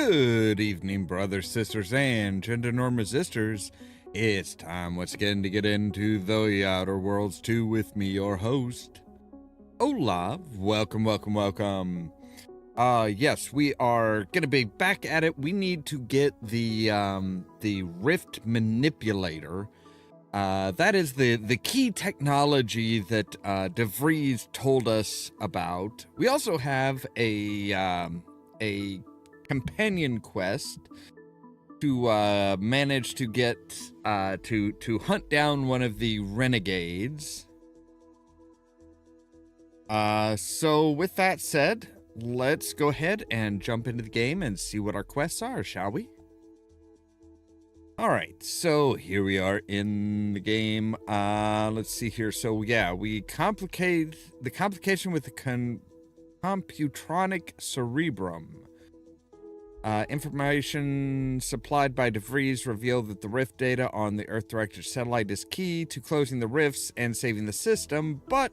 Good evening, brothers, sisters, and gender norm resistors. It's time once again to get into the Outer Worlds 2 with me, your host, Ollamh. Welcome. Yes, we are gonna be back at it. We need to get the Rift Manipulator. That is the key technology that DeVries told us about. We also have a companion quest to manage to get to hunt down one of the renegades. So with that said, let's go ahead and jump into the game and see what our quests are, shall we? All right, so here we are in the game. Let's see here. So yeah, we complicate the complication with the computronic cerebrum. Information supplied by DeVries revealed that the rift data on the Earth-directed satellite is key to closing the rifts and saving the system, but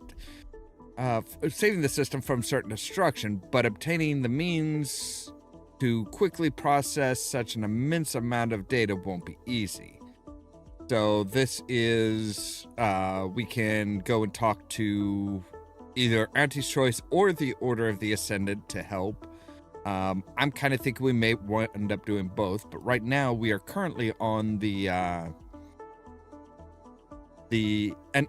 saving the system from certain destruction, but obtaining the means to quickly process such an immense amount of data won't be easy. So this is, we can go and talk to either Auntie's Choice or the Order of the Ascendant to help. I'm kind of thinking we may end up doing both, but right now we are currently on an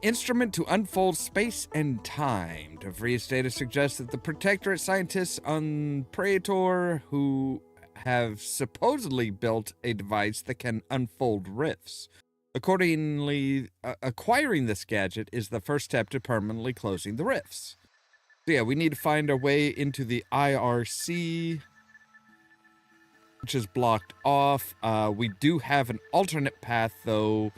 instrument to unfold space and time. DeVries data suggests that the Protectorate scientists on Praetor who have supposedly built a device that can unfold rifts. Accordingly, acquiring this gadget is the first step to permanently closing the rifts. So yeah, we need to find our way into the IRC, which is blocked off. We do have an alternate path, though.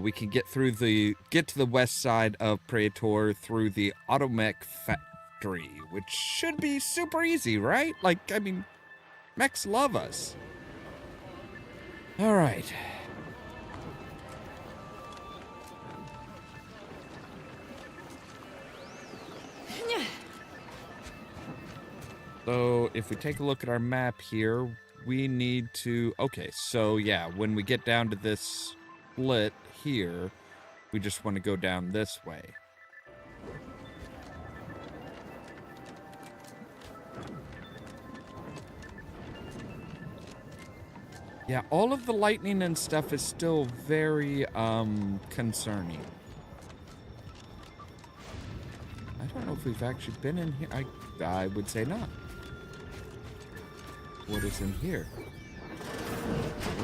We can get to the west side of Praetor through the Automech factory, which should be super easy, right? Like, I mean, mechs love us. All right. So if we take a look at our map here, we need to, okay, so yeah, when we get down to this split here, we just want to go down this way. Yeah, all of the lightning and stuff is still very concerning. I don't know if we've actually been in here. I would say not. What is in here?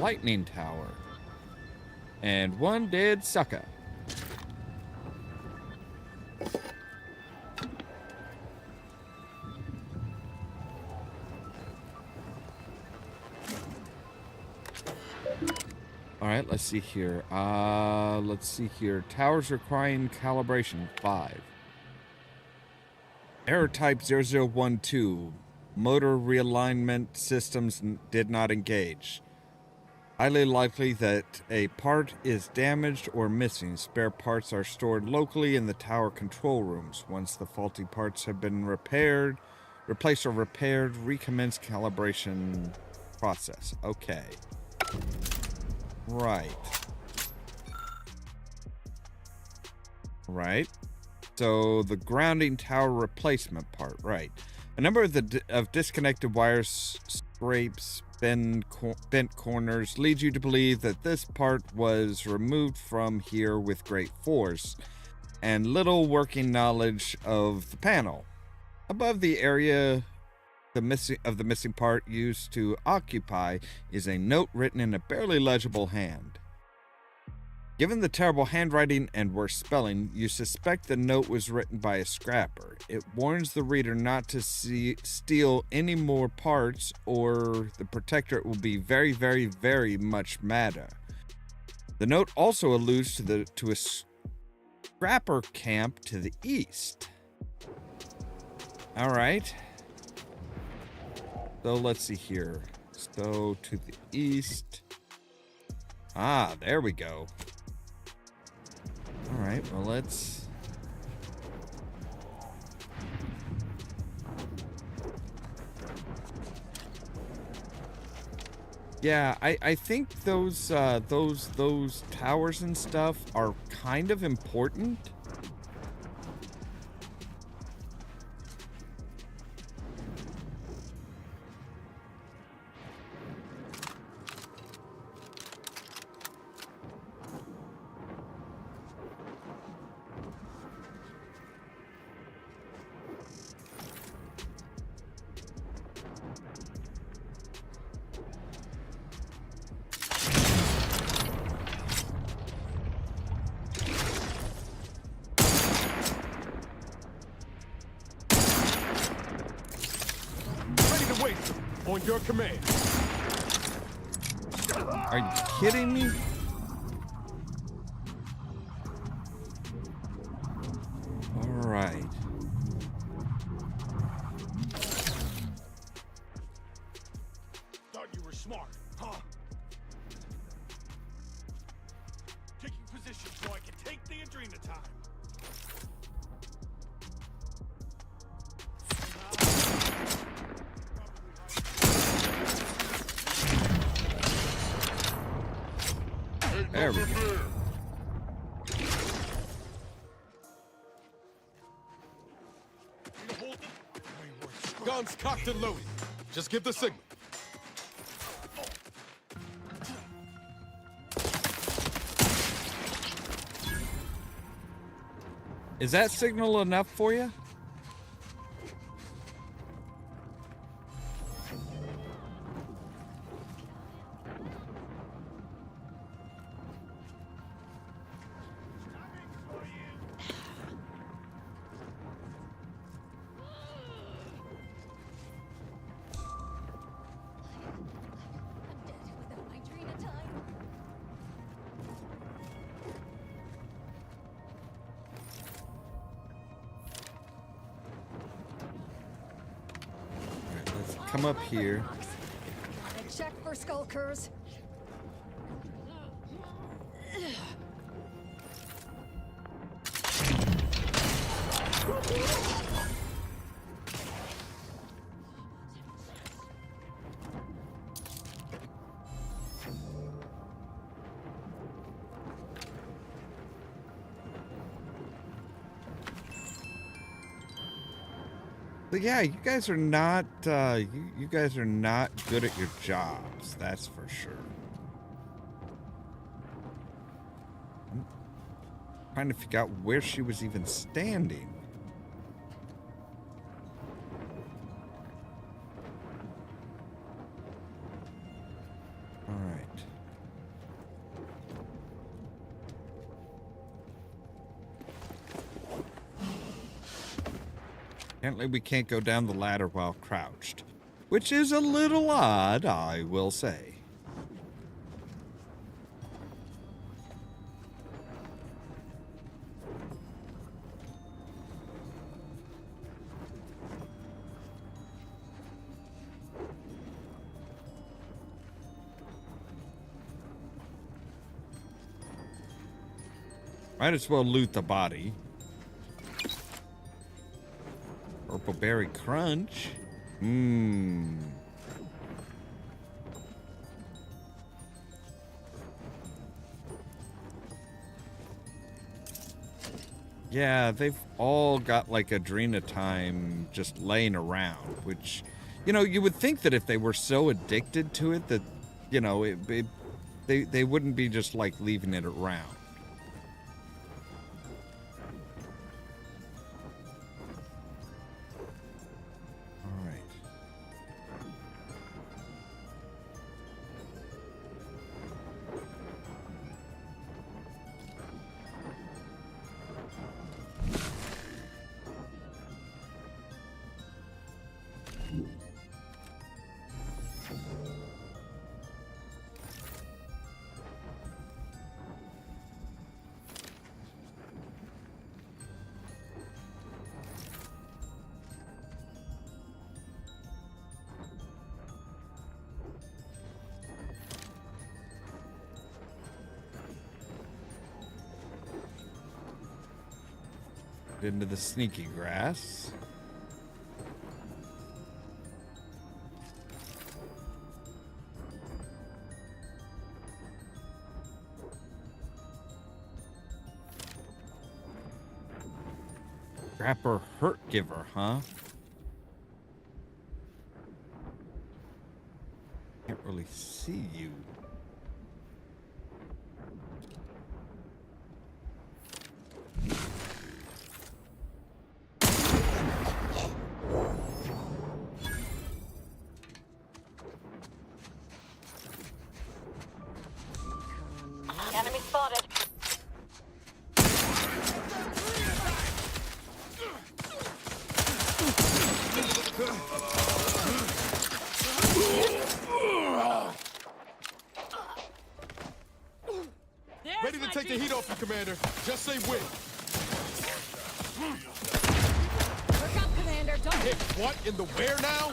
Lightning tower. And one dead sucker. Alright, let's see here. Towers requiring calibration 5. Error type 0012. Motor realignment systems did not engage. Highly likely that a part is damaged or missing. Spare parts are stored locally in the tower control rooms. Once the faulty parts have been replaced or repaired, recommence calibration process. Okay. Right. So the grounding tower replacement part, right. A number of disconnected wires, scrapes, bent corners lead you to believe that this part was removed from here with great force and little working knowledge of the panel. Above the area the missing part used to occupy is a note written in a barely legible hand. Given the terrible handwriting and worse spelling, you suspect the note was written by a scrapper. It warns the reader not to steal any more parts or the Protectorate will be very, very, very much madder. The note also alludes to a scrapper camp to the east. All right. So let's see here. So to the east. Ah, there we go. All right, well, let's... Yeah, I think those towers and stuff are kind of important. Ready to wait on your command. Are you kidding me? All right. Thought you were smart, huh? Taking position so I can take the Adrena time. There we go. Guns cocked and loaded. Just give the signal. Is that signal enough for you? Come up here. Check for skulkers. But yeah, you guys are not you guys are not good at your jobs, that's for sure. I'm trying to figure out where she was even standing. All right. Apparently we can't go down the ladder while crouched, which is a little odd, I will say. Might as well loot the body. Purple berry crunch. Mmm. Yeah, they've all got like Adrena time just laying around, which, you know, you would think that if they were so addicted to it that, you know, they wouldn't be just like leaving it around. Into the sneaky grass. Trapper hurt giver, huh? Can't really see you. Enemy spotted. Ready to take the heat off you, Commander. Just say when. Look up, Commander. Don't Hit what in the where now?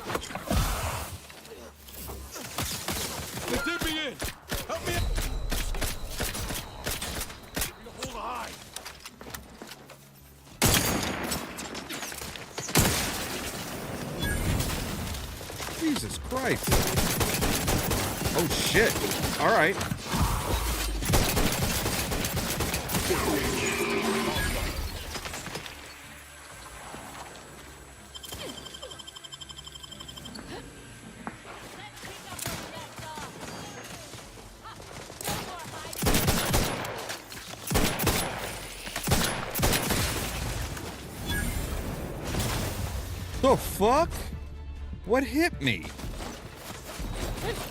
They did me in. Help me out. Hold the high. Jesus Christ. Oh shit. Alright. The fuck? What hit me?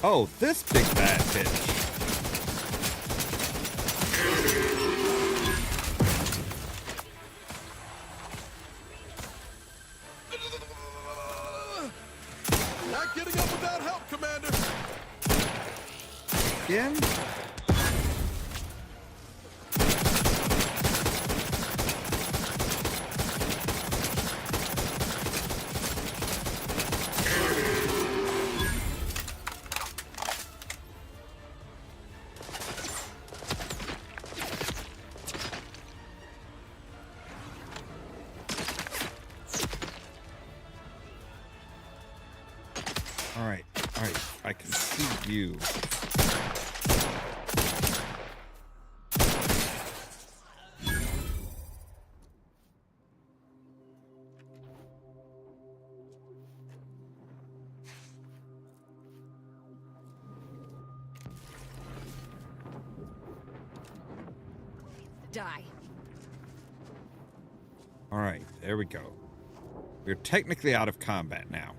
Oh, this big bad bitch. Not getting up without help, Commander. Again? Alright, I can see you. die. Alright, there we go. We're technically out of combat now.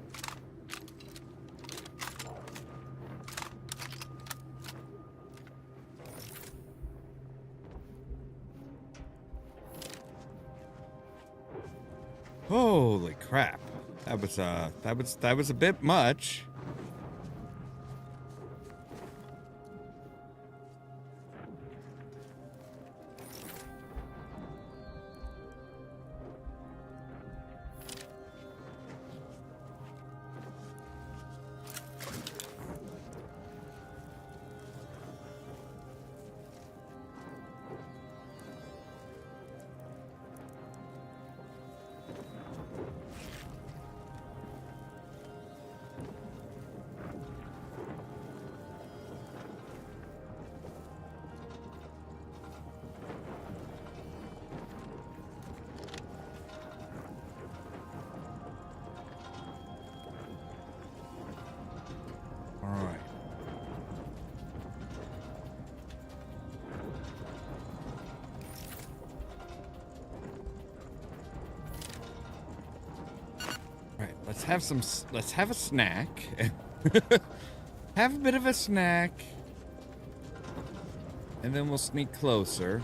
Holy crap. That was a bit much. Alright. Alright, let's have a snack. Have a bit of a snack. And then we'll sneak closer.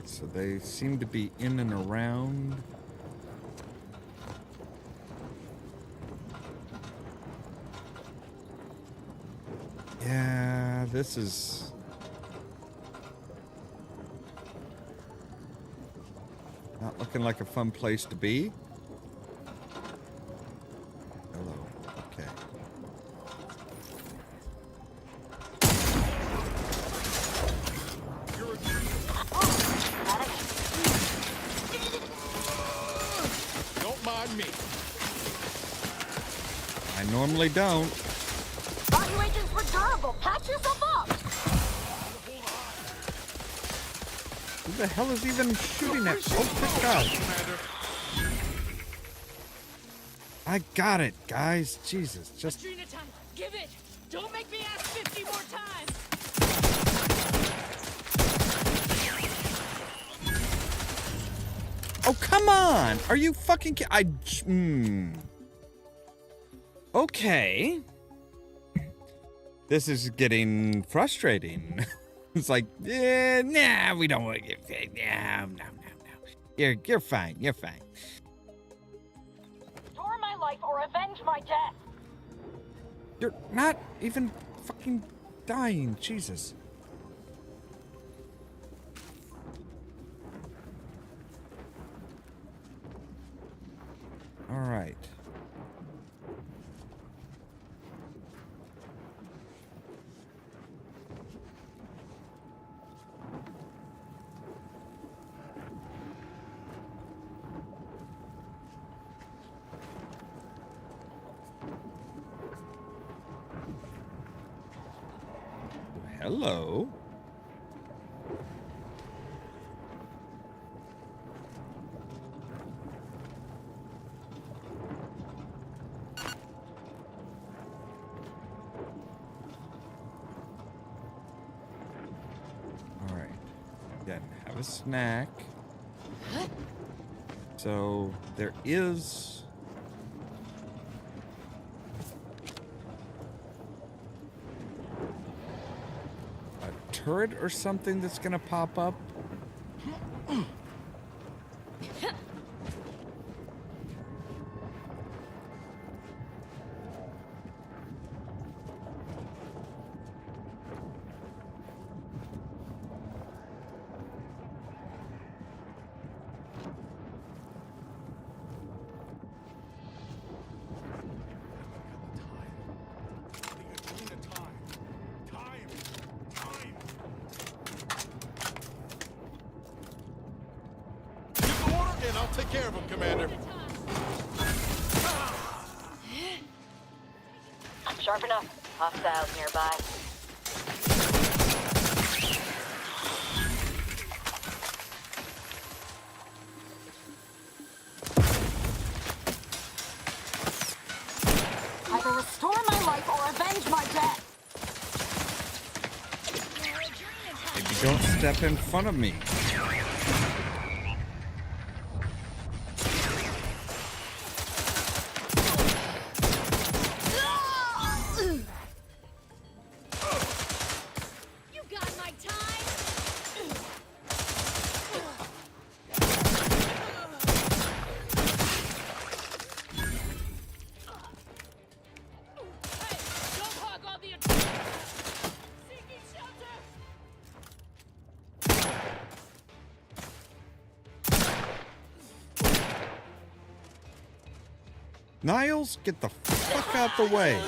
So they seem to be in and around. Yeah, this is... not looking like a fun place to be. Hello. Okay. normally don't. Value agents were durable. Patch yourself up. Who the hell is even shooting at? Oh, good God. I got it, guys. Jesus, just... Adrena time. Give it. Don't make me ask 50 more times. Oh, come on! Are you fucking Okay. This is getting frustrating. It's like, nah, we don't want you. No. You're fine. You're fine. Restore my life or avenge my death. You're not even fucking dying. Jesus. All right. Hello. All right. Then have a snack. So there is a turret or something that's gonna pop up. And I'll take care of him, Commander. Sharp enough. Hostiles nearby. Either restore my life or avenge my death. Maybe don't step in front of me. You got my time. Hey, don't hog all the attention. Seeking shelter. Niles, get the fuck out the way.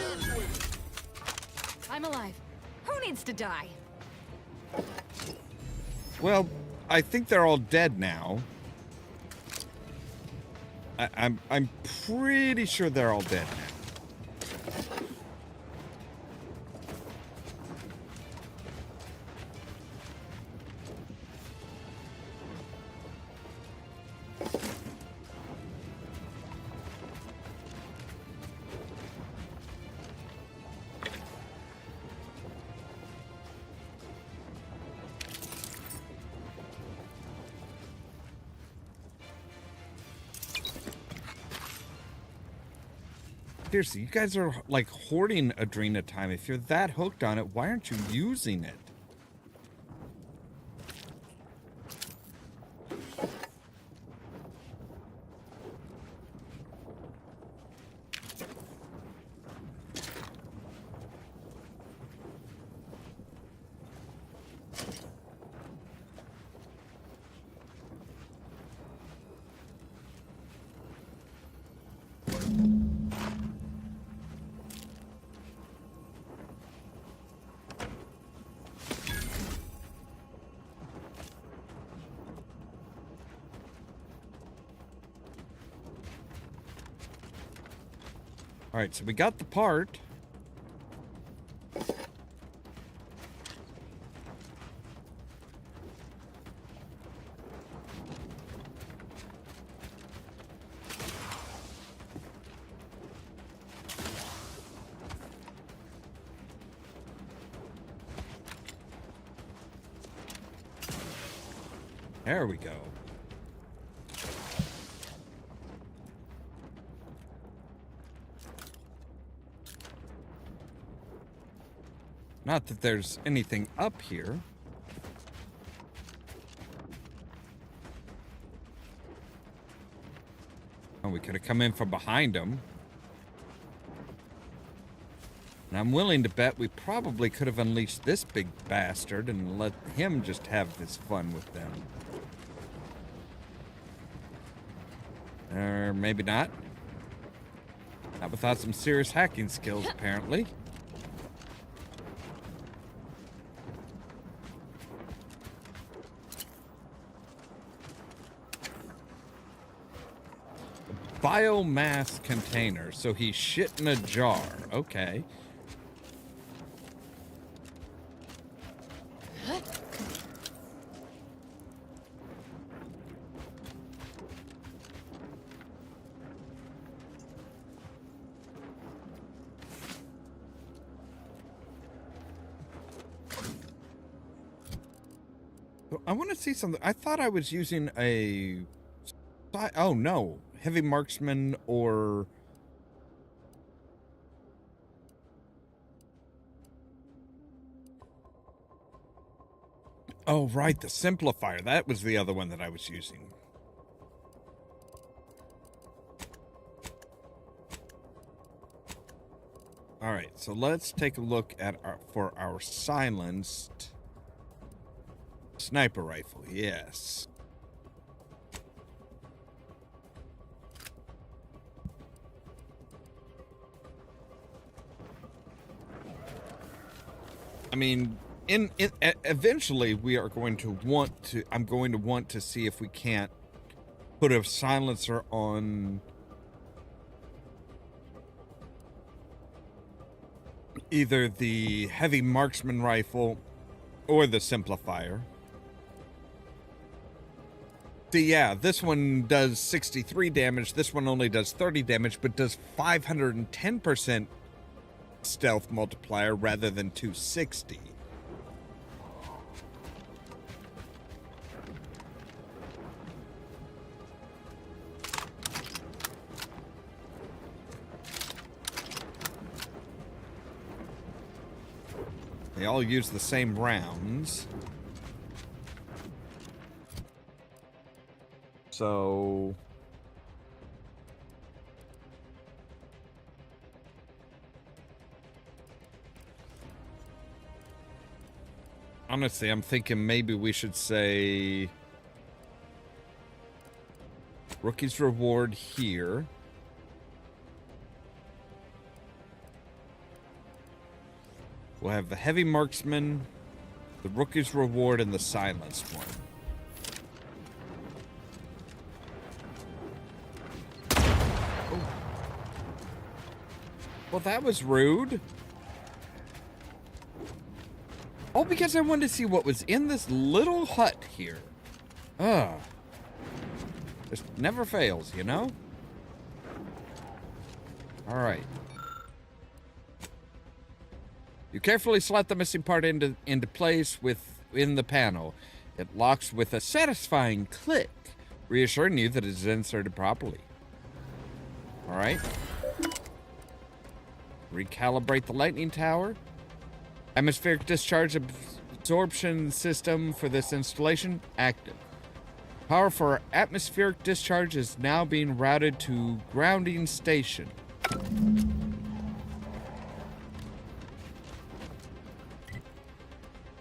I'm alive. Who needs to die? Well, I think they're all dead now. I'm pretty sure they're all dead now. Seriously, you guys are like hoarding Adrena time. If you're that hooked on it, why aren't you using it? All right, so we got the part. There we go. Not that there's anything up here. Oh, we could have come in from behind them. And I'm willing to bet we probably could have unleashed this big bastard and let him just have this fun with them. Or maybe not. Not without some serious hacking skills, apparently. Biomass container. So he shit in a jar. Okay. I want to see something. I thought I was using a... Oh, no. Heavy marksman or... Oh, right. The simplifier. That was the other one that I was using. All right. So let's take a look at for our silenced... Sniper rifle, yes. I mean, eventually we are going to want to, I'm going to want to see if we can't put a silencer on either the heavy marksman rifle or the simplifier. See, yeah, this one does 63 damage. This one only does 30 damage, but does 510% stealth multiplier rather than 260. They all use the same rounds. So honestly, I'm thinking maybe we should say Rookie's Reward here. We'll have the Heavy Marksman, the Rookie's Reward, and the Silenced one. Well, that was rude. Oh, because I wanted to see what was in this little hut here. Ugh. This never fails, you know? Alright. You carefully slot the missing part into place within the panel. It locks with a satisfying click, reassuring you that it is inserted properly. Alright. Recalibrate the lightning tower. Atmospheric discharge absorption system for this installation active. Power for atmospheric discharge is now being routed to grounding station.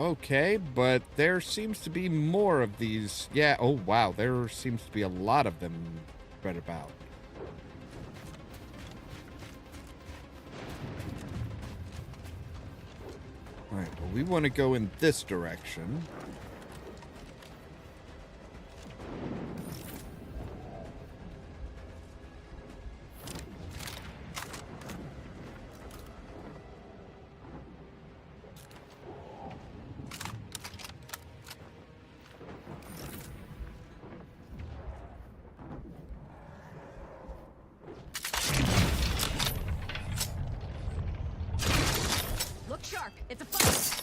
Okay, but there seems to be more of these. Yeah, oh wow, there seems to be a lot of them spread about. Alright, well, we want to go in this direction. Look sharp. It's a fight.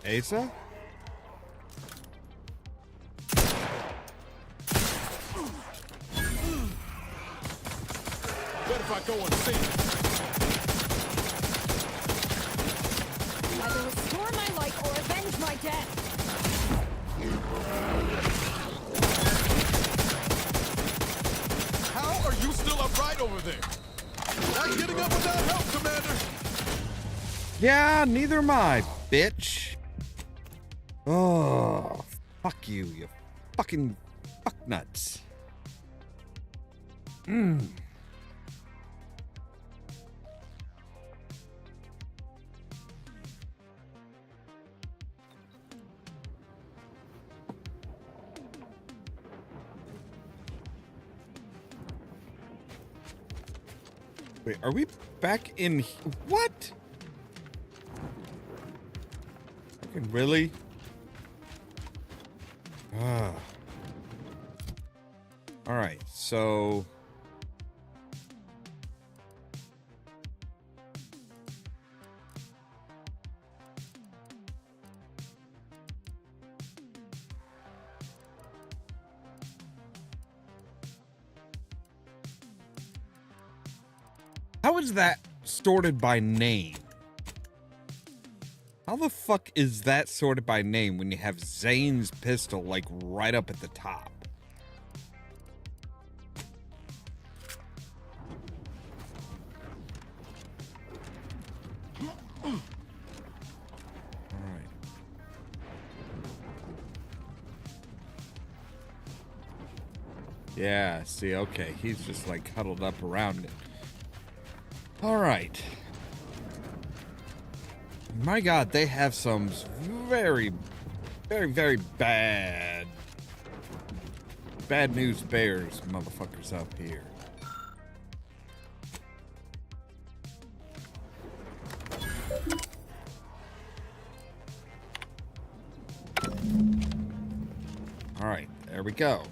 Asa? What if I go unseen? Either restore my life or avenge my death. How are you still upright over there? Not getting up without help, Commander. Yeah, neither am I, bitch. Oh, fuck you, you fucking fucknuts. Wait, are we back in? What? Fucking really? Ah. All right, so. How is that sorted by name? How the fuck is that sorted by name when you have Zane's pistol like right up at the top? Alright. Yeah, see, okay, he's just like huddled up around it. Alright. My god, they have some very, very, very bad news bears motherfuckers up here. Alright, there we go.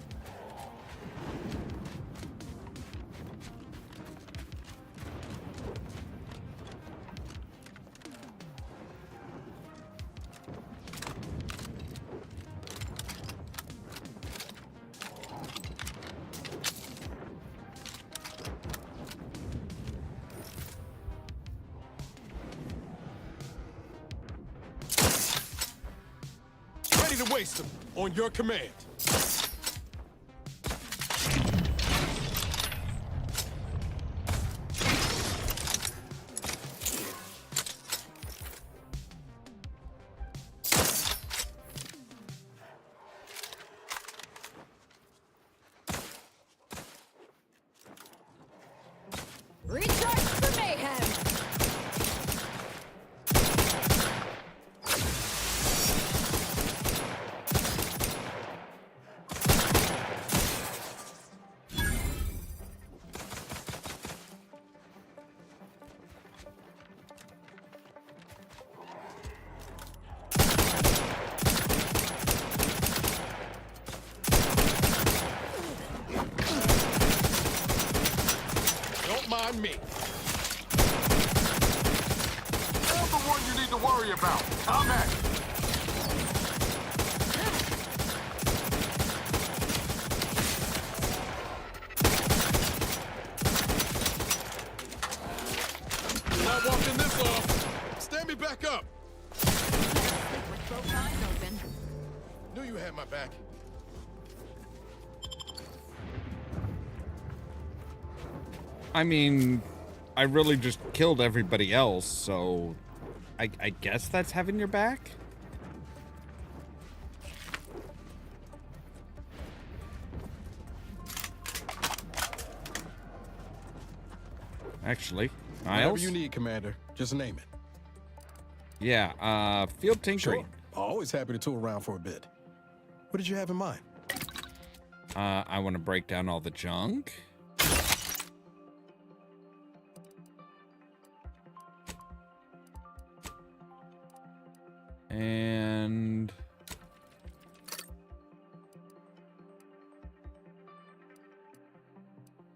Ready to waste them on your command. Recharge for mayhem. Don't mind me. I'm the one you need to worry about. I'm at it. Not walking this off. Stand me back up. With both eyes open. Knew you had my back. I mean, I really just killed everybody else, so I guess that's having your back? Actually, Whatever Miles? you need, Commander. Just name it. Yeah, field tinkering. Sure. Always happy to tool around for a bit. What did you have in mind? I want to break down all the junk. And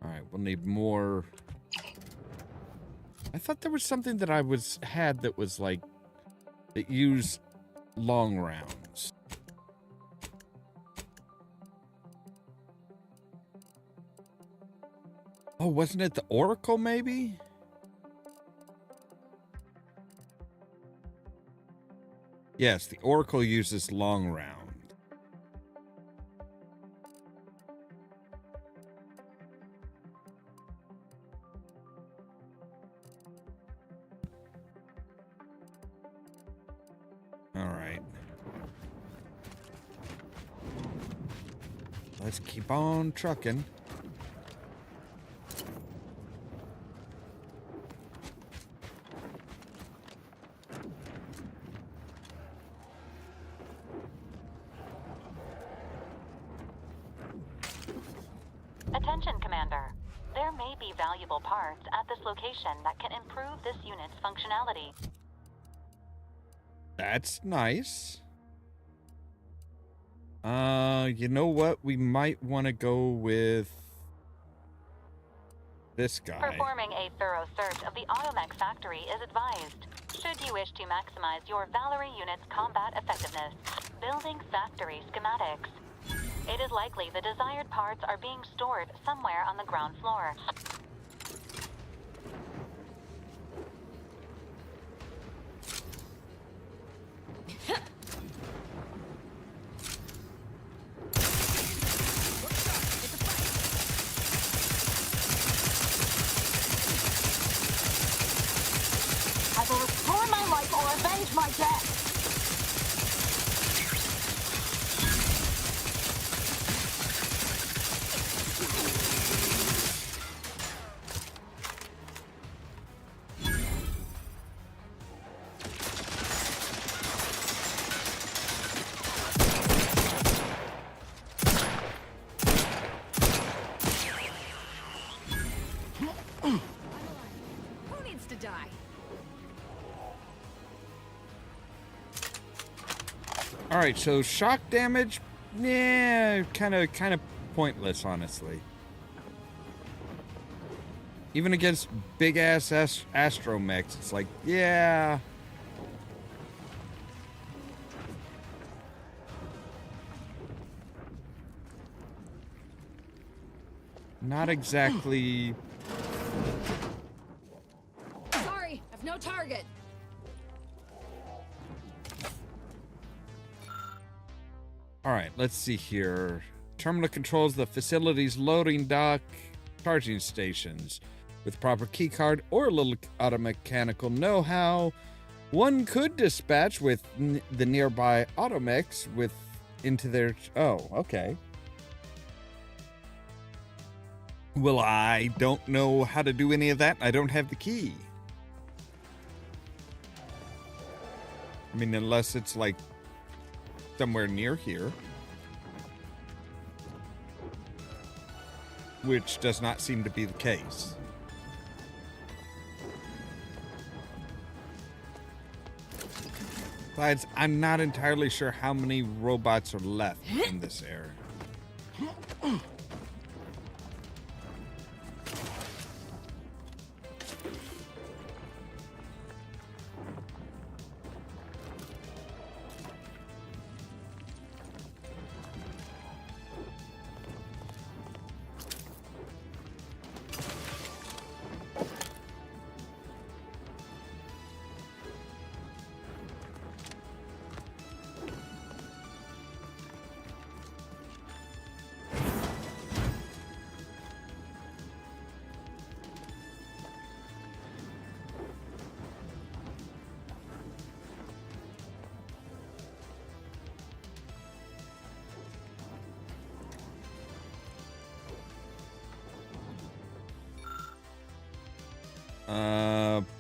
all right, we'll need more. I thought there was something that I had that was like that used long rounds. Oh, wasn't it the Oracle maybe? Yes, the Oracle uses long round. All right. Let's keep on trucking. Attention, Commander. There may be valuable parts at this location that can improve this unit's functionality. That's nice. You know what? We might want to go with this guy. Performing a thorough search of the Ollamh factory is advised, should you wish to maximize your Valerie unit's combat effectiveness. Building factory schematics. It is likely the desired parts are being stored somewhere on the ground floor. I will restore my life or avenge my death. Who needs to die? All right, so shock damage, yeah, kind of pointless, honestly. Even against big ass astromechs, it's like, yeah. Not exactly. Sorry, I've no target. All right, let's see here. Terminal controls the facility's loading dock, charging stations. With proper keycard or a little automechanical know-how, one could dispatch with the nearby automechs into their. Oh, okay. Well, I don't know how to do any of that. I don't have the key. I mean, unless it's like somewhere near here. Which does not seem to be the case. Besides, I'm not entirely sure how many robots are left in this area.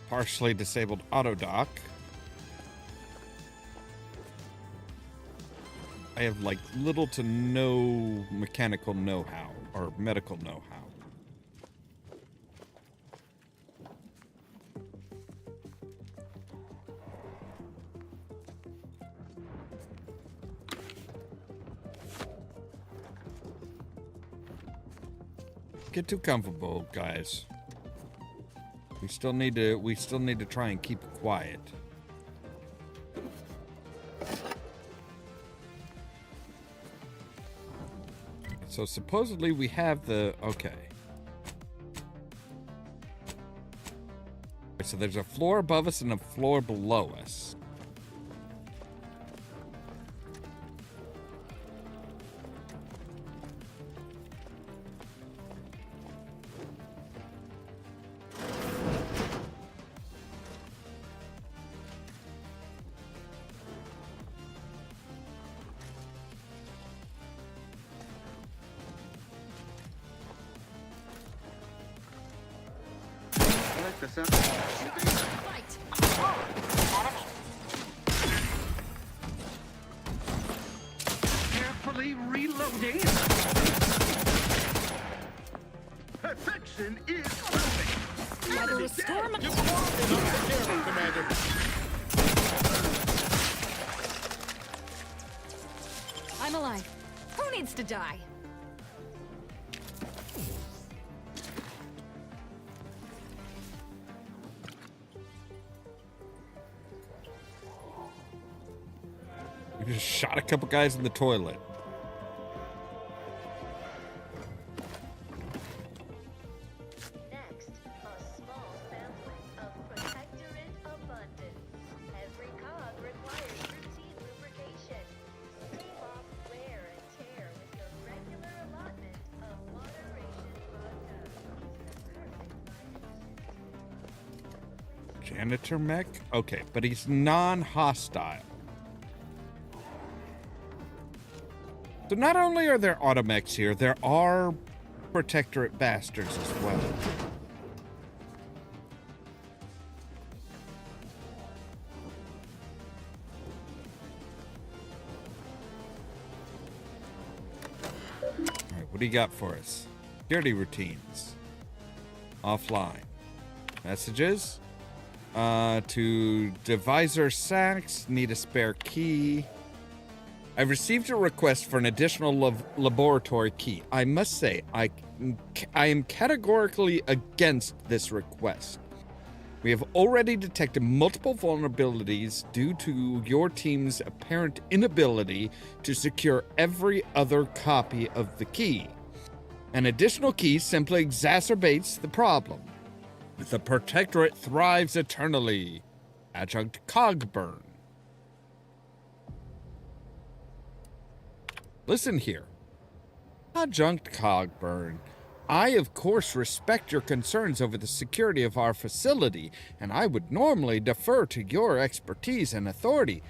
Partially disabled auto dock. I have like little to no mechanical know-how or medical know-how. get too comfortable, guys. We still need to try and keep it quiet. So supposedly we have the okay. So there's a floor above us and a floor below us. Fight! Carefully reloading. Perfection is perfect. I will restore my... Get the wall and I'll take care of it, Commander. I'm alive. Who needs to die? We just shot a couple guys in the toilet. Next, a small sampling of protectorate abundance. Every cog requires routine lubrication. Save off wear and tear with your regular allotment of moderation vodka. Janitor mech? Okay, but he's non-hostile. So not only are there automechs here, there are protectorate bastards as well. Alright, what do you got for us? Security routines. Offline. Messages. To Deviser Sachs, need a spare key. I've received a request for an additional laboratory key. I must say, I am categorically against this request. We have already detected multiple vulnerabilities due to your team's apparent inability to secure every other copy of the key. An additional key simply exacerbates the problem. The Protectorate thrives eternally. Adjunct Cogburn. Listen here. Adjunct Cogburn, I of course respect your concerns over the security of our facility, and I would normally defer to your expertise and authority.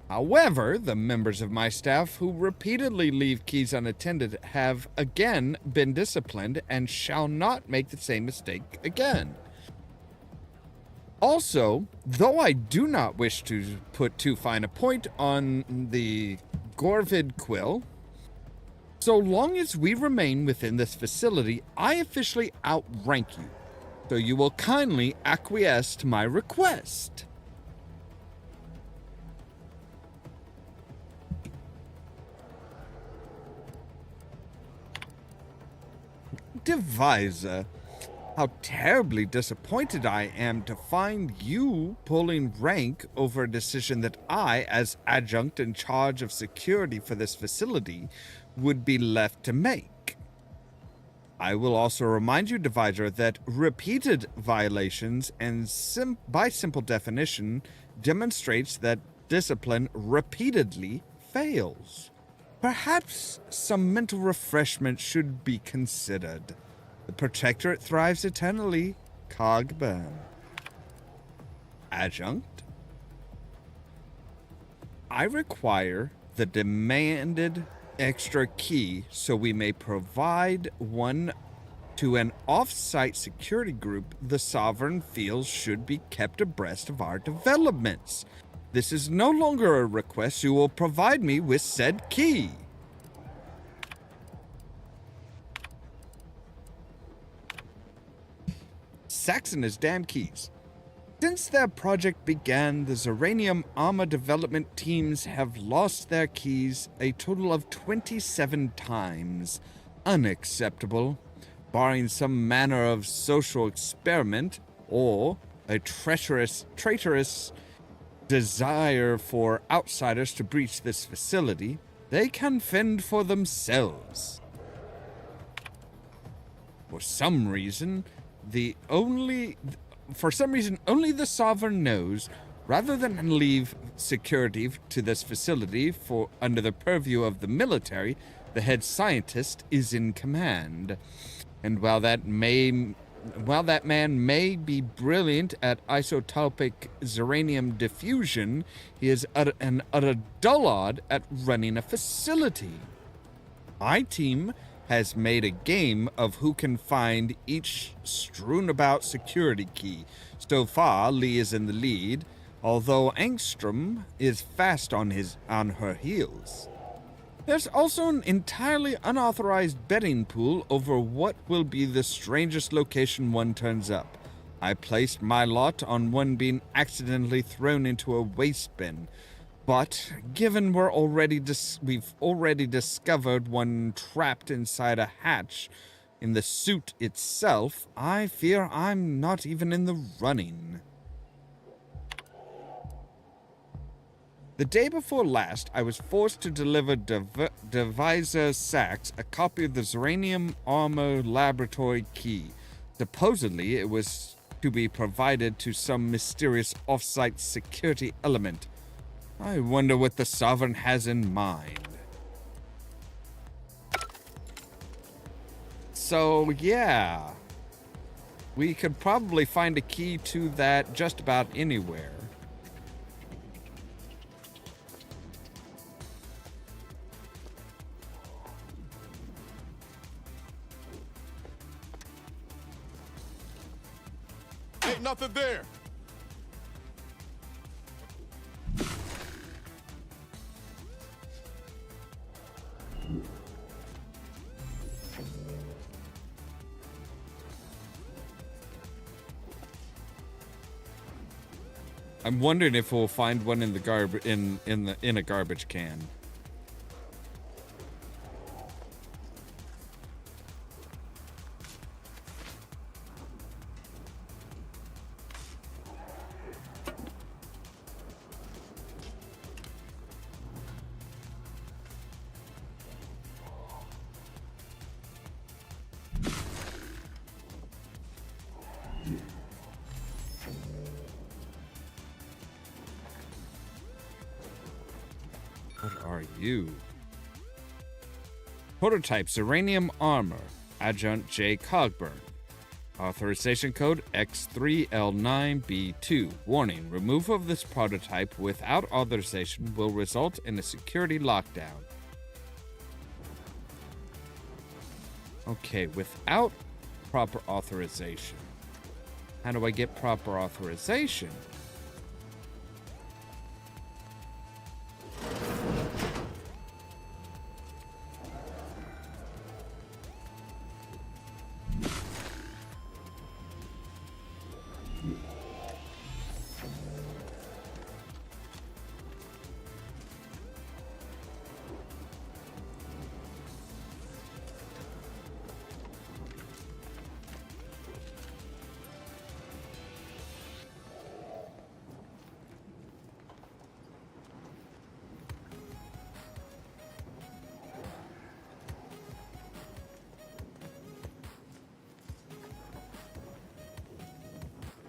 However, the members of my staff who repeatedly leave keys unattended have again been disciplined and shall not make the same mistake again. Also, though I do not wish to put too fine a point on the Gorvid Quill, so long as we remain within this facility, I officially outrank you, so you will kindly acquiesce to my request. Deviser, how terribly disappointed I am to find you pulling rank over a decision that I, as adjunct in charge of security for this facility, would be left to make. I will also remind you, Deviser, that repeated violations and by simple definition demonstrates that discipline repeatedly fails. Perhaps some mental refreshment should be considered. The Protectorate thrives eternally. Cogburn. Adjunct. I require the demanded extra key so we may provide one to an off-site security group the Sovereign feels should be kept abreast of our developments. This is no longer a request. You will provide me with said key. Saxon his damn keys. Since their project began, the Zeranium armor development teams have lost their keys a total of 27 times. Unacceptable. barring some manner of social experiment or a traitorous desire for outsiders to breach this facility, they can fend for themselves. For some reason, only the Sovereign knows, rather than leave security to this facility for under the purview of the military, the head scientist is in command. And while that man may be brilliant at isotopic zeranium diffusion, he is an utter dullard at running a facility. My team has made a game of who can find each strewn about security key. So far, Lee is in the lead, although Angstrom is fast on her heels. There's also an entirely unauthorized betting pool over what will be the strangest location one turns up. I placed my lot on one being accidentally thrown into a waste bin, but given we've already discovered one trapped inside a hatch in the suit itself, I fear I'm not even in the running. The day before last, I was forced to deliver Devisor Sachs a copy of the Zeranium Armor Laboratory key. Supposedly, it was to be provided to some mysterious off-site security element. I wonder what the Sovereign has in mind. So, yeah. We could probably find a key to that just about anywhere. Ain't nothing there. I'm wondering if we'll find one in the in a garbage can. What are you? Prototype Zeranium Armor, Adjunct J. Cogburn. Authorization code X3L9B2. Warning, removal of this prototype without authorization will result in a security lockdown. Okay, without proper authorization. How do I get proper authorization?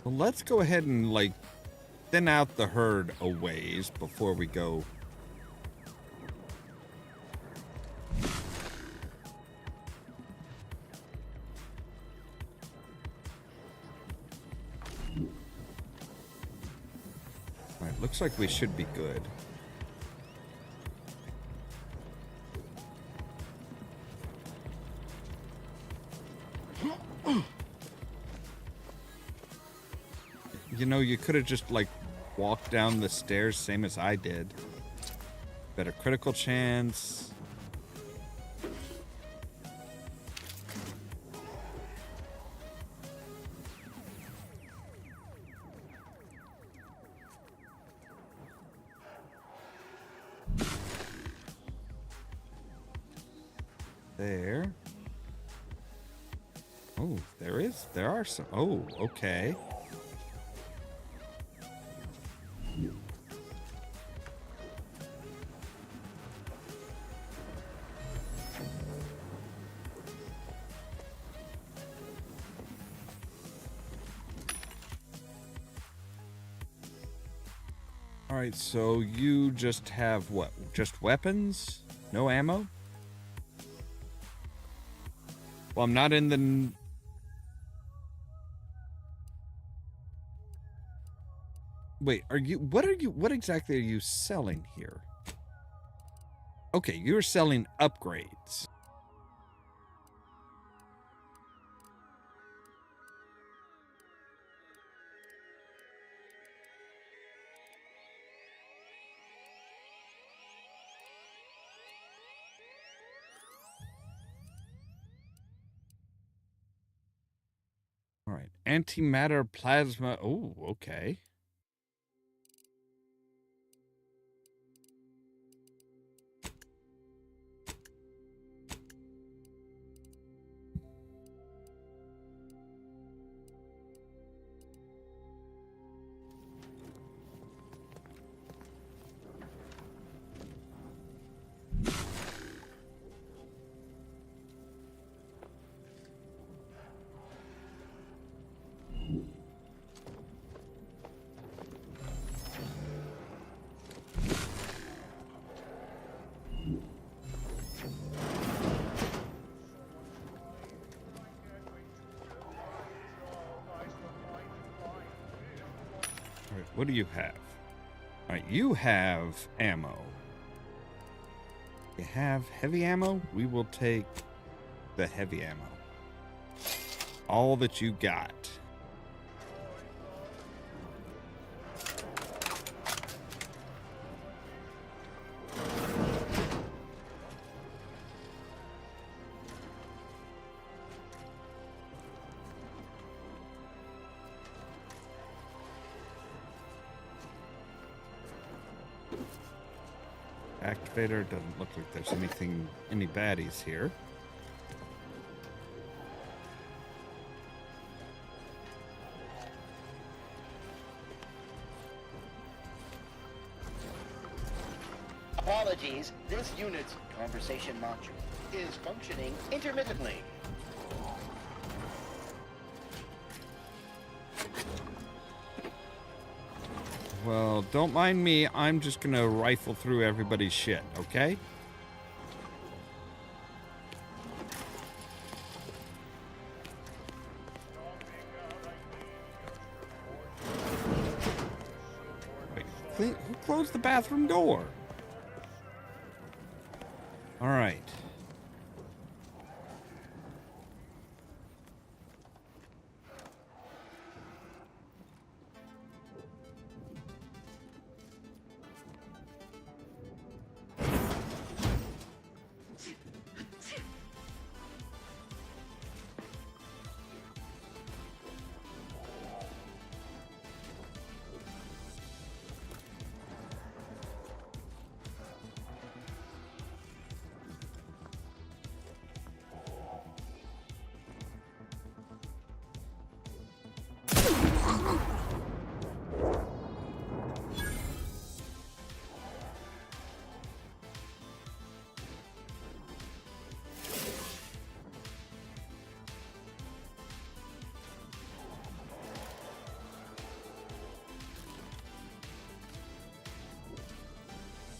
Well, let's go ahead and, thin out the herd a ways before we go. Alright, looks like we should be good. You know, you could have just, walked down the stairs, same as I did. Better critical chance. There. There are some. Oh, okay. All right, so you just have what? Just weapons? No ammo? Well, I'm not in the... Wait, what exactly are you selling here? Okay, you're selling upgrades. All right, antimatter plasma. Oh, okay. All right, what do you have? All right, you have ammo. You have heavy ammo? We will take the heavy ammo. All that you got. Activator, doesn't look like there's any baddies here. Apologies, this unit's conversation module is functioning intermittently. Well, don't mind me. I'm just gonna rifle through everybody's shit, okay? Wait, who closed the bathroom door? All right.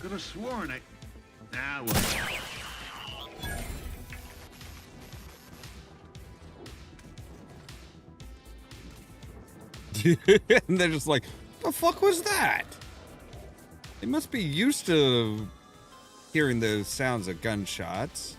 Could have sworn I... Nah, well... And they're just like, the fuck was that? They must be used to hearing those sounds of gunshots.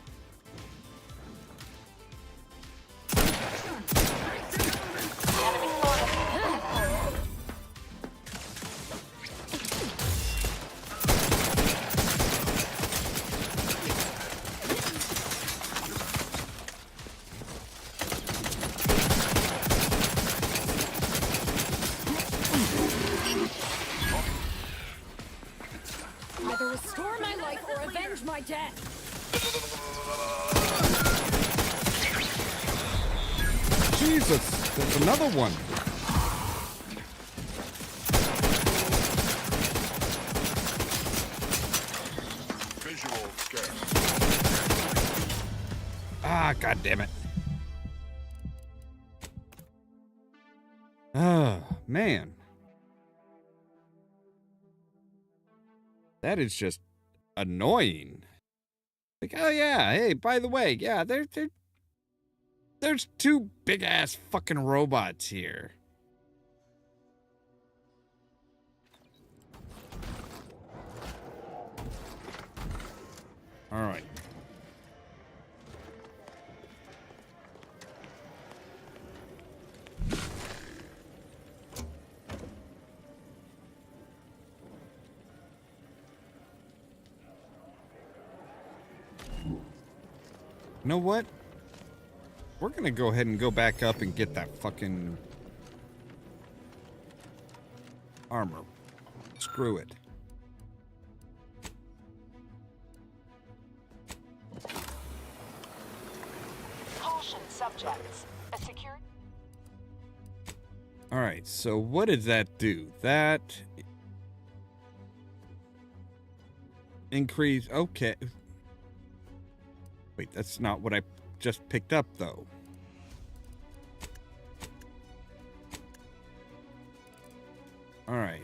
Either restore my life or avenge my death. Jesus, there's another one. Visual scan. Ah, god damn it. Oh, man. That is just annoying. Like, oh yeah, hey, by the way, yeah, there's two big ass fucking robots here. All right. You know what? We're gonna go ahead and go back up and get that fucking armor. Screw it. Caution subjects. A security. All right, so what does that do? That increase. Okay. Wait, that's not what I just picked up, though. All right.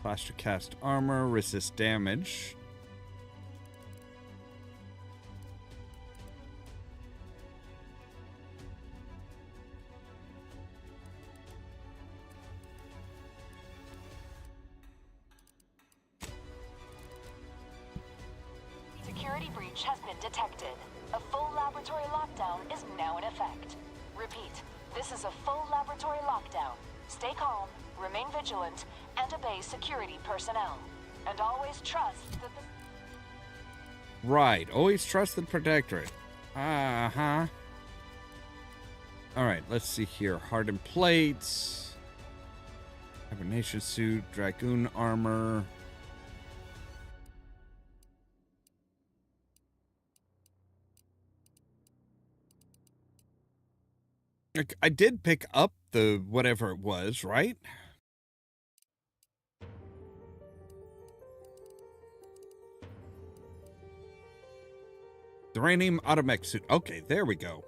Plaster cast armor, resist damage. Security breach has been detected. A full laboratory lockdown is now in effect. Repeat, this is a full laboratory lockdown. Stay calm, remain vigilant, and obey security personnel. And always trust that the... Right, always trust the Protectorate. Uh-huh. Alright, let's see here. Hardened plates. Hibernation suit, Dragoon armor. I did pick up the whatever it was, right? Uranium automech suit. Okay, there we go.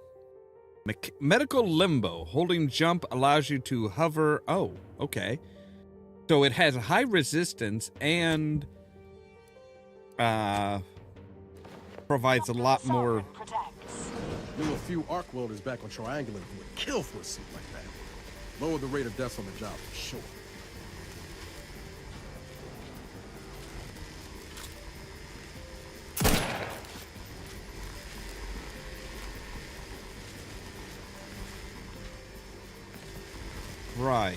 Medical limbo. Holding jump allows you to hover. Oh, okay. So it has high resistance and provides a lot more. Knew a few arc welders back on Triangular who would kill for a suit like that. Lower the rate of deaths on the job for sure. Right.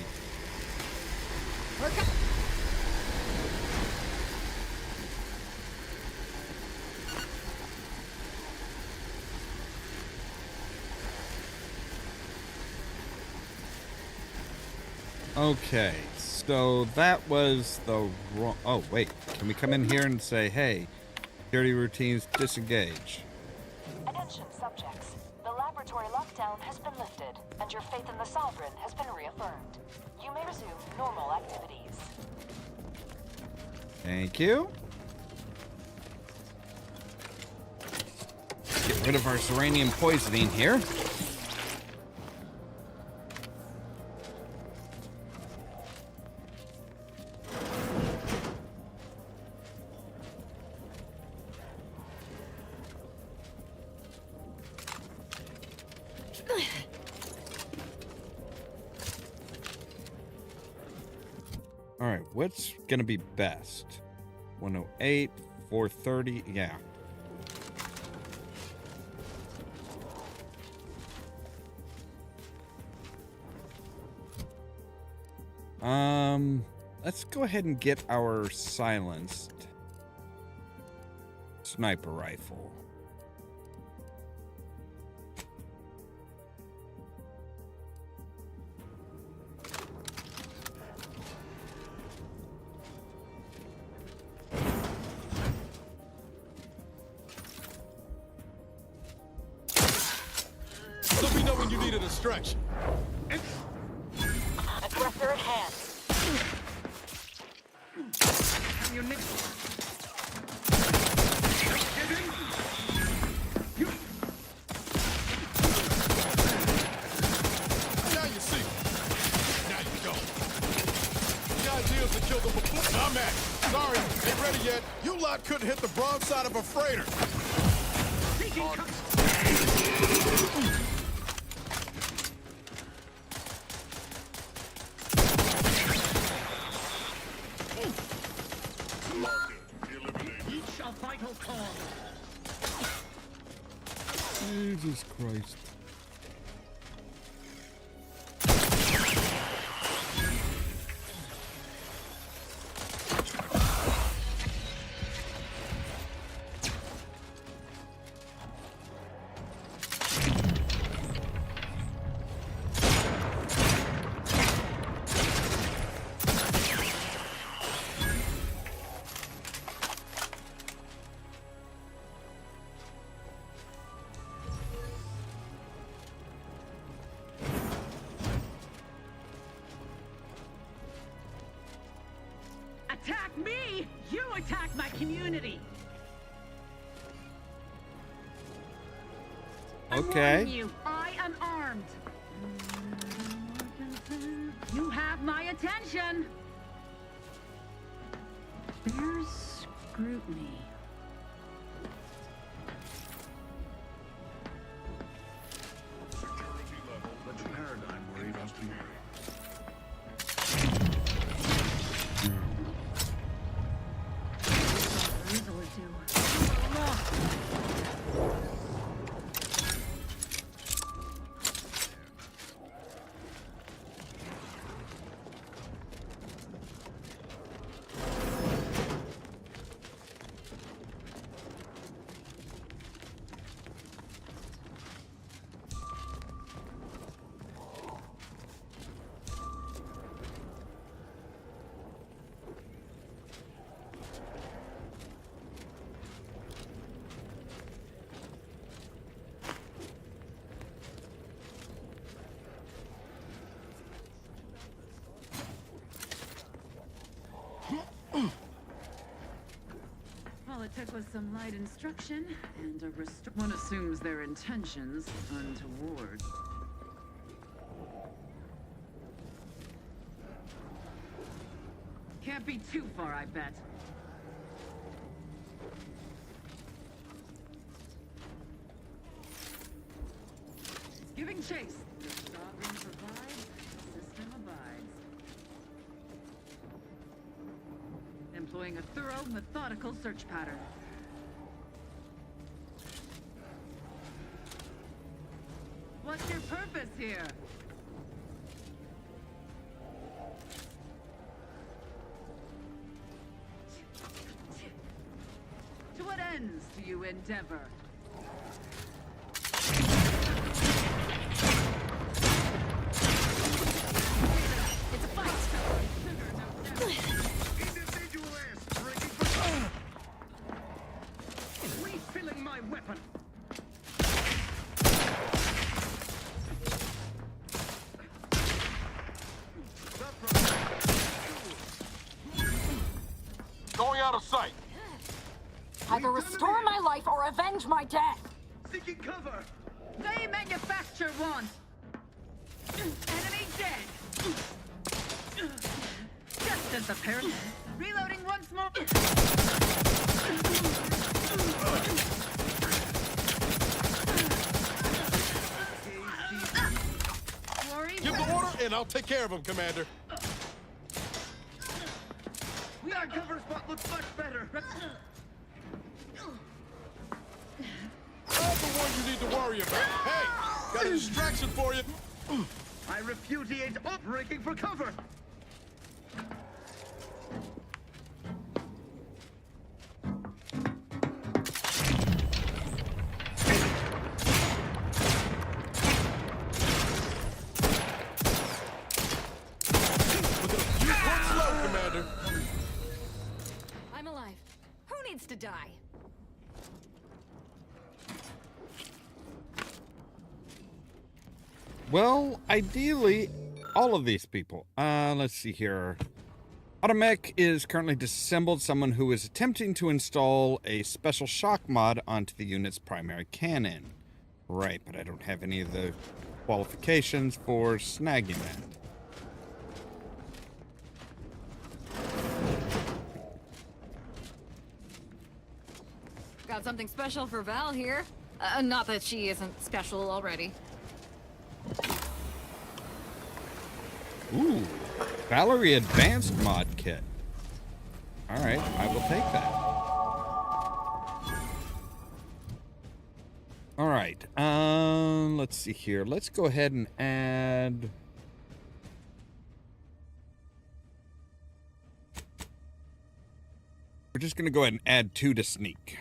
Okay, so that was the wrong... Oh, wait. Can we come in here and say, hey, security routines, disengage? Attention subjects. The laboratory lockdown has been lifted, and your faith in the Sovereign has been reaffirmed. You may resume normal activities. Thank you. Get rid of our uranium poisoning here. All right, what's gonna be best? 108, 430, yeah. Let's go ahead and get our silenced sniper rifle. distraction. Aggressor at hand. Now you see. Now you don't. The idea is to kill them before. I'm at. Sorry, ain't ready yet. You lot couldn't hit the broadside of a freighter. Each a vital cause. Jesus Christ. Attack me! You attack my community! I'm Okay. warning you, I am armed. You have my attention. There's scrutiny. The paradigm wave has been. All it took was some light instruction and a one assumes their intentions untoward. Can't be too far, I bet. Giving chase. The sovereign provides, the system abides. Employing a thorough, methodical search pattern. What's your purpose here? To what ends do you endeavor? It's a fight! Refilling my weapon. Going out of sight. Either restore my life or avenge my death. Seeking cover. They manufacture one! Enemy dead! Just as the parent. Reloading once more! Glory Give the order, and I'll take care of him, Commander. Our cover spot looks much better. I'm the one you need to worry about. Hey, got a distraction for you. I repudiate breaking for cover. I'm alive. Who needs to die? Well, ideally, all of these people. Let's see here. Ollamh is currently disassembled someone who is attempting to install a special shock mod onto the unit's primary cannon. Right, but I don't have any of the qualifications for snagging that. Got something special for Val here. Not that she isn't special already. Ooh, Valerie Advanced Mod Kit. Alright, I will take that. Alright, let's see here. Let's go ahead and add... We're just going to go ahead and add 2 to sneak.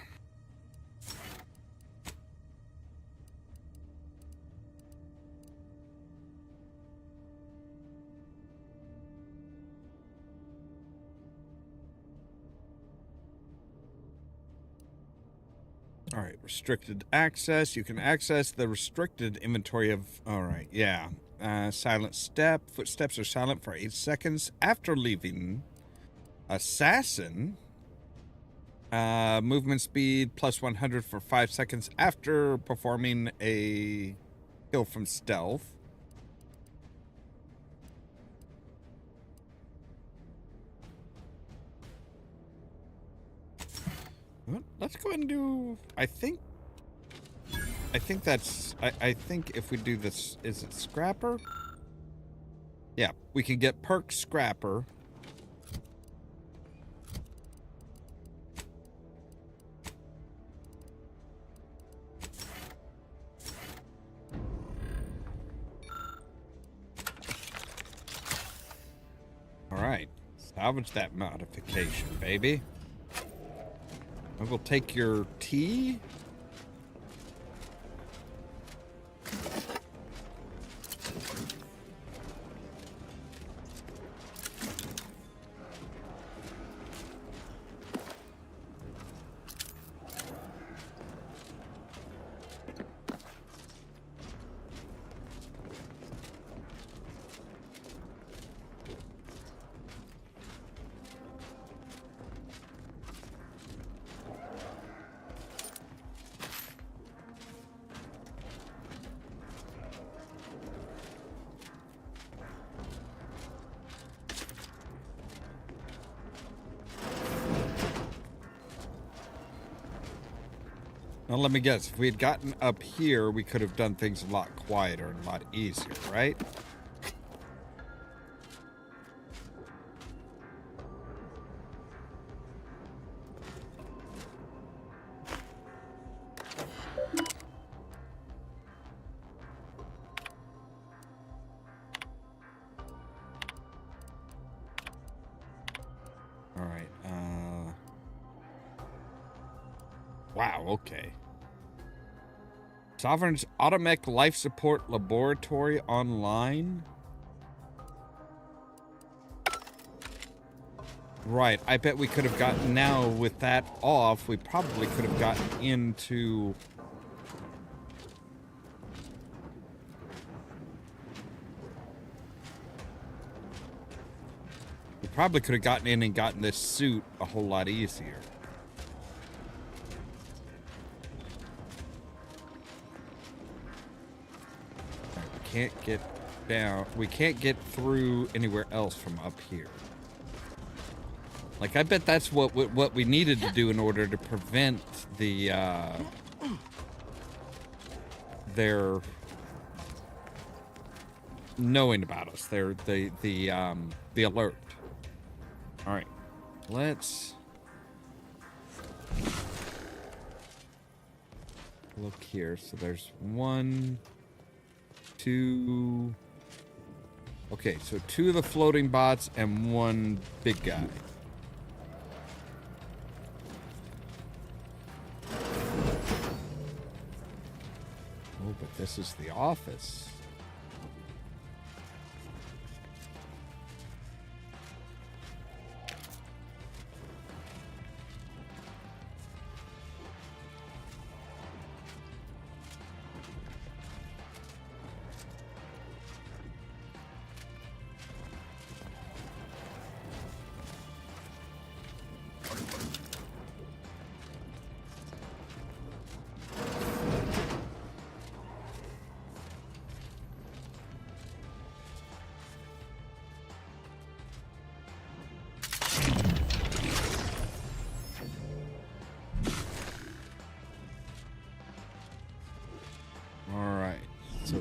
All right, restricted access. You can access the restricted inventory of... All right, yeah. Silent step. Footsteps are silent for 8 seconds after leaving. Assassin. Movement speed plus 100 for 5 seconds after performing a kill from stealth. Well, let's go ahead and do... I think that's... I think if we do this... Is it Scrapper? Yeah, we can get perk Scrapper. Alright, salvage that modification, baby. I will take your tea. Now let me guess, if we had gotten up here, we could have done things a lot quieter and a lot easier, right? All right, wow, okay. Sovereign's Ollamh Life Support Laboratory Online. Right, I bet we could have gotten, now with that off, we probably could have gotten into... We probably could have gotten in and gotten this suit a whole lot easier. Can't get down. We can't get through anywhere else from up here. Like, I bet that's what we needed to do in order to prevent the their knowing about us. The alert. All right, let's look here. So there's 1, 2. Okay, so 2 of the floating bots and 1 big guy. Oh, but this is the office.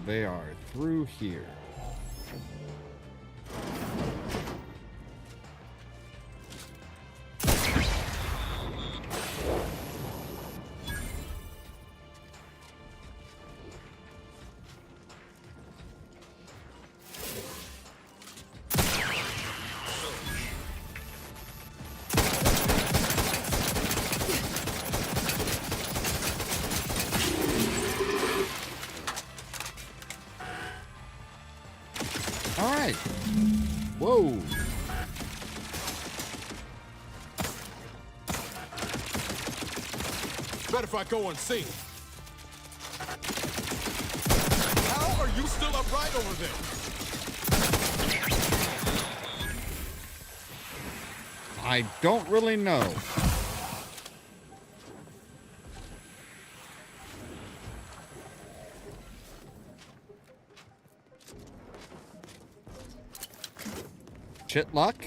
they are through here. All right. Whoa. Bet if I go unseen. How are you still upright over there? I don't really know. Shit luck.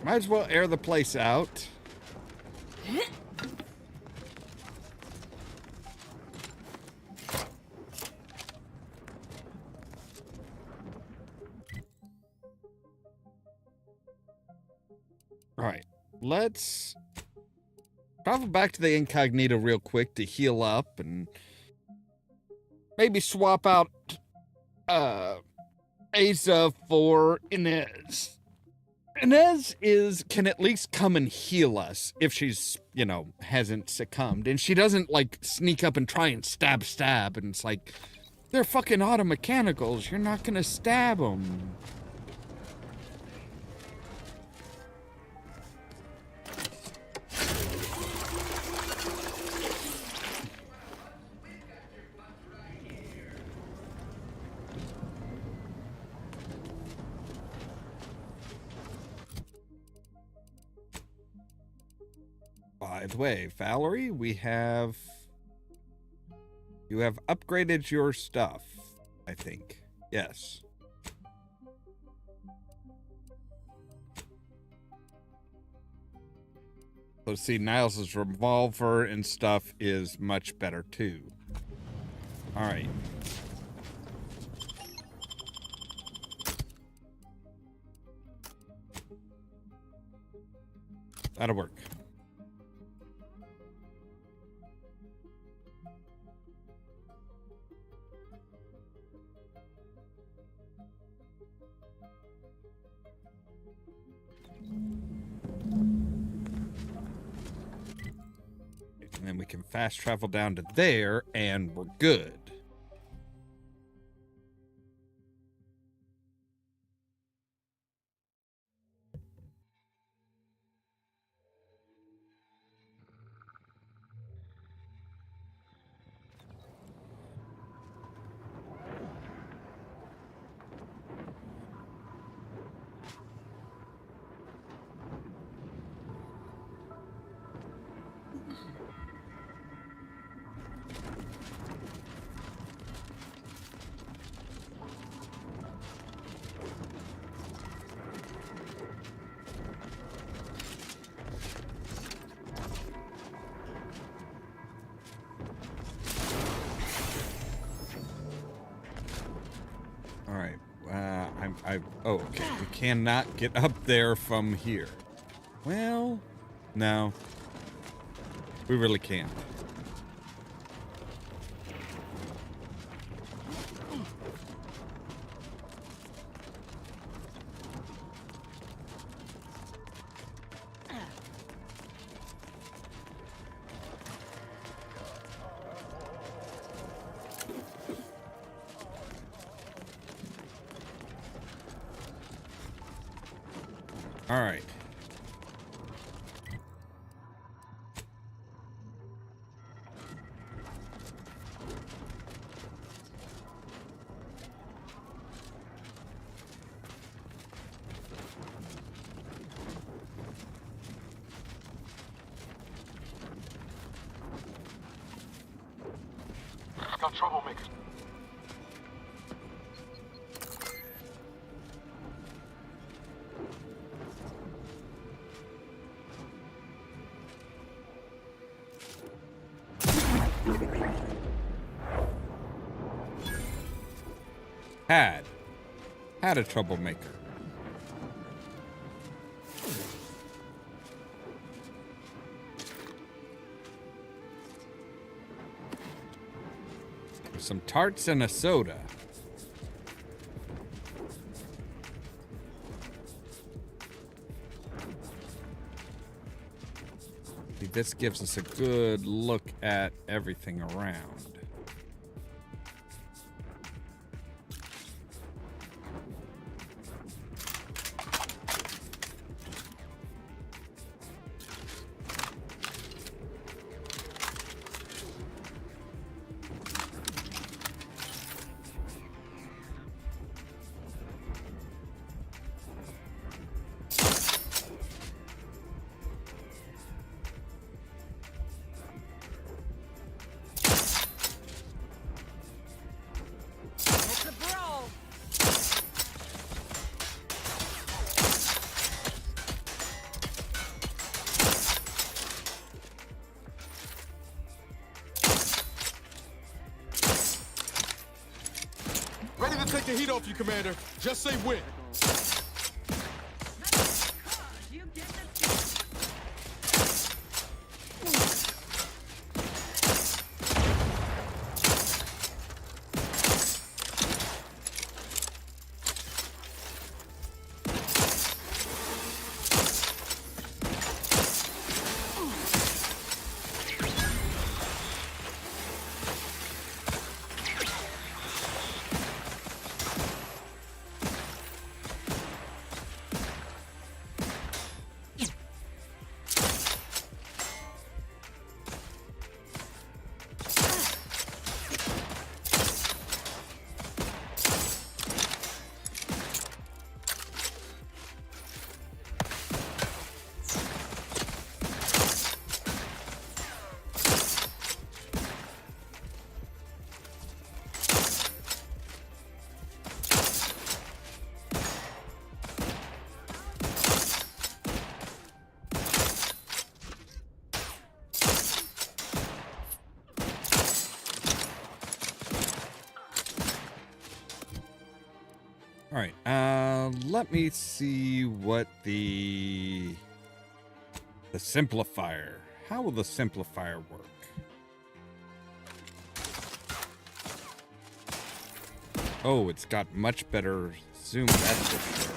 Might as well air the place out. All right, let's travel back to the incognito real quick to heal up and maybe swap out Asa for Inez. Inez can at least come and heal us if she's, hasn't succumbed. And she doesn't, sneak up and try and stab. And it's like, they're fucking automechanicals. You're not gonna stab them. By the way, Valerie, you have upgraded your stuff, I think. Yes. Let's see, Niles' revolver and stuff is much better too. All right. That'll work. And then we can fast travel down to there, and we're good. All right. Oh, okay. We cannot get up there from here. Well, no. We really can't. All right. got troublemakers. Had a troublemaker. Some tarts and a soda. See, this gives us a good look at everything around. Ready to take the heat off you, Commander. Just say when. All right, let me see what the simplifier. How will the simplifier work? Oh, it's got much better zoom, that's for sure.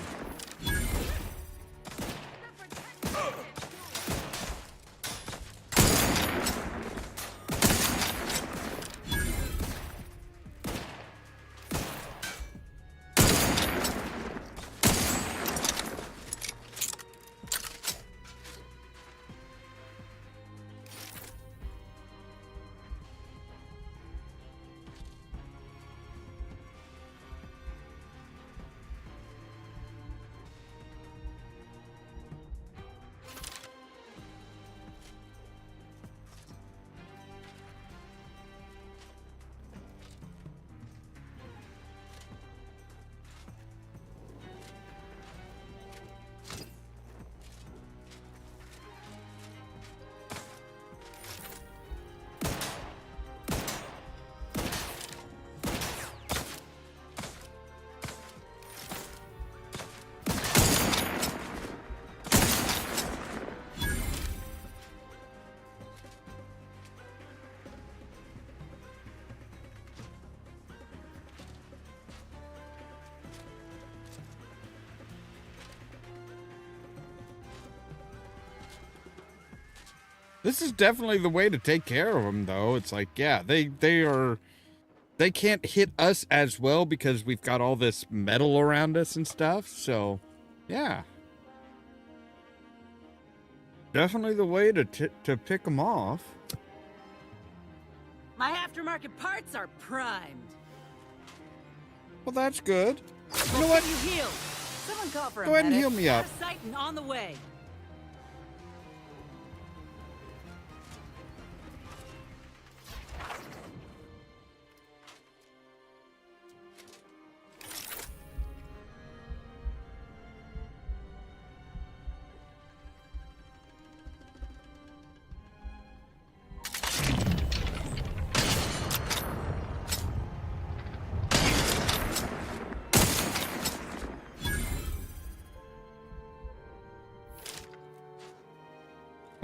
This is definitely the way to take care of them, though. It's like, yeah, they can't hit us as well because we've got all this metal around us and stuff. So, yeah, definitely the way to pick them off. My aftermarket parts are primed. Well, that's good. You know what? You heal. Someone call for Go a ahead and medic. heal me up. Out of sight and on the way.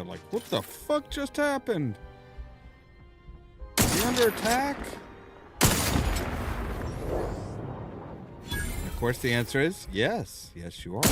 They're like, what the fuck just happened? Are you under attack? Of course, the answer is yes. Yes, you are.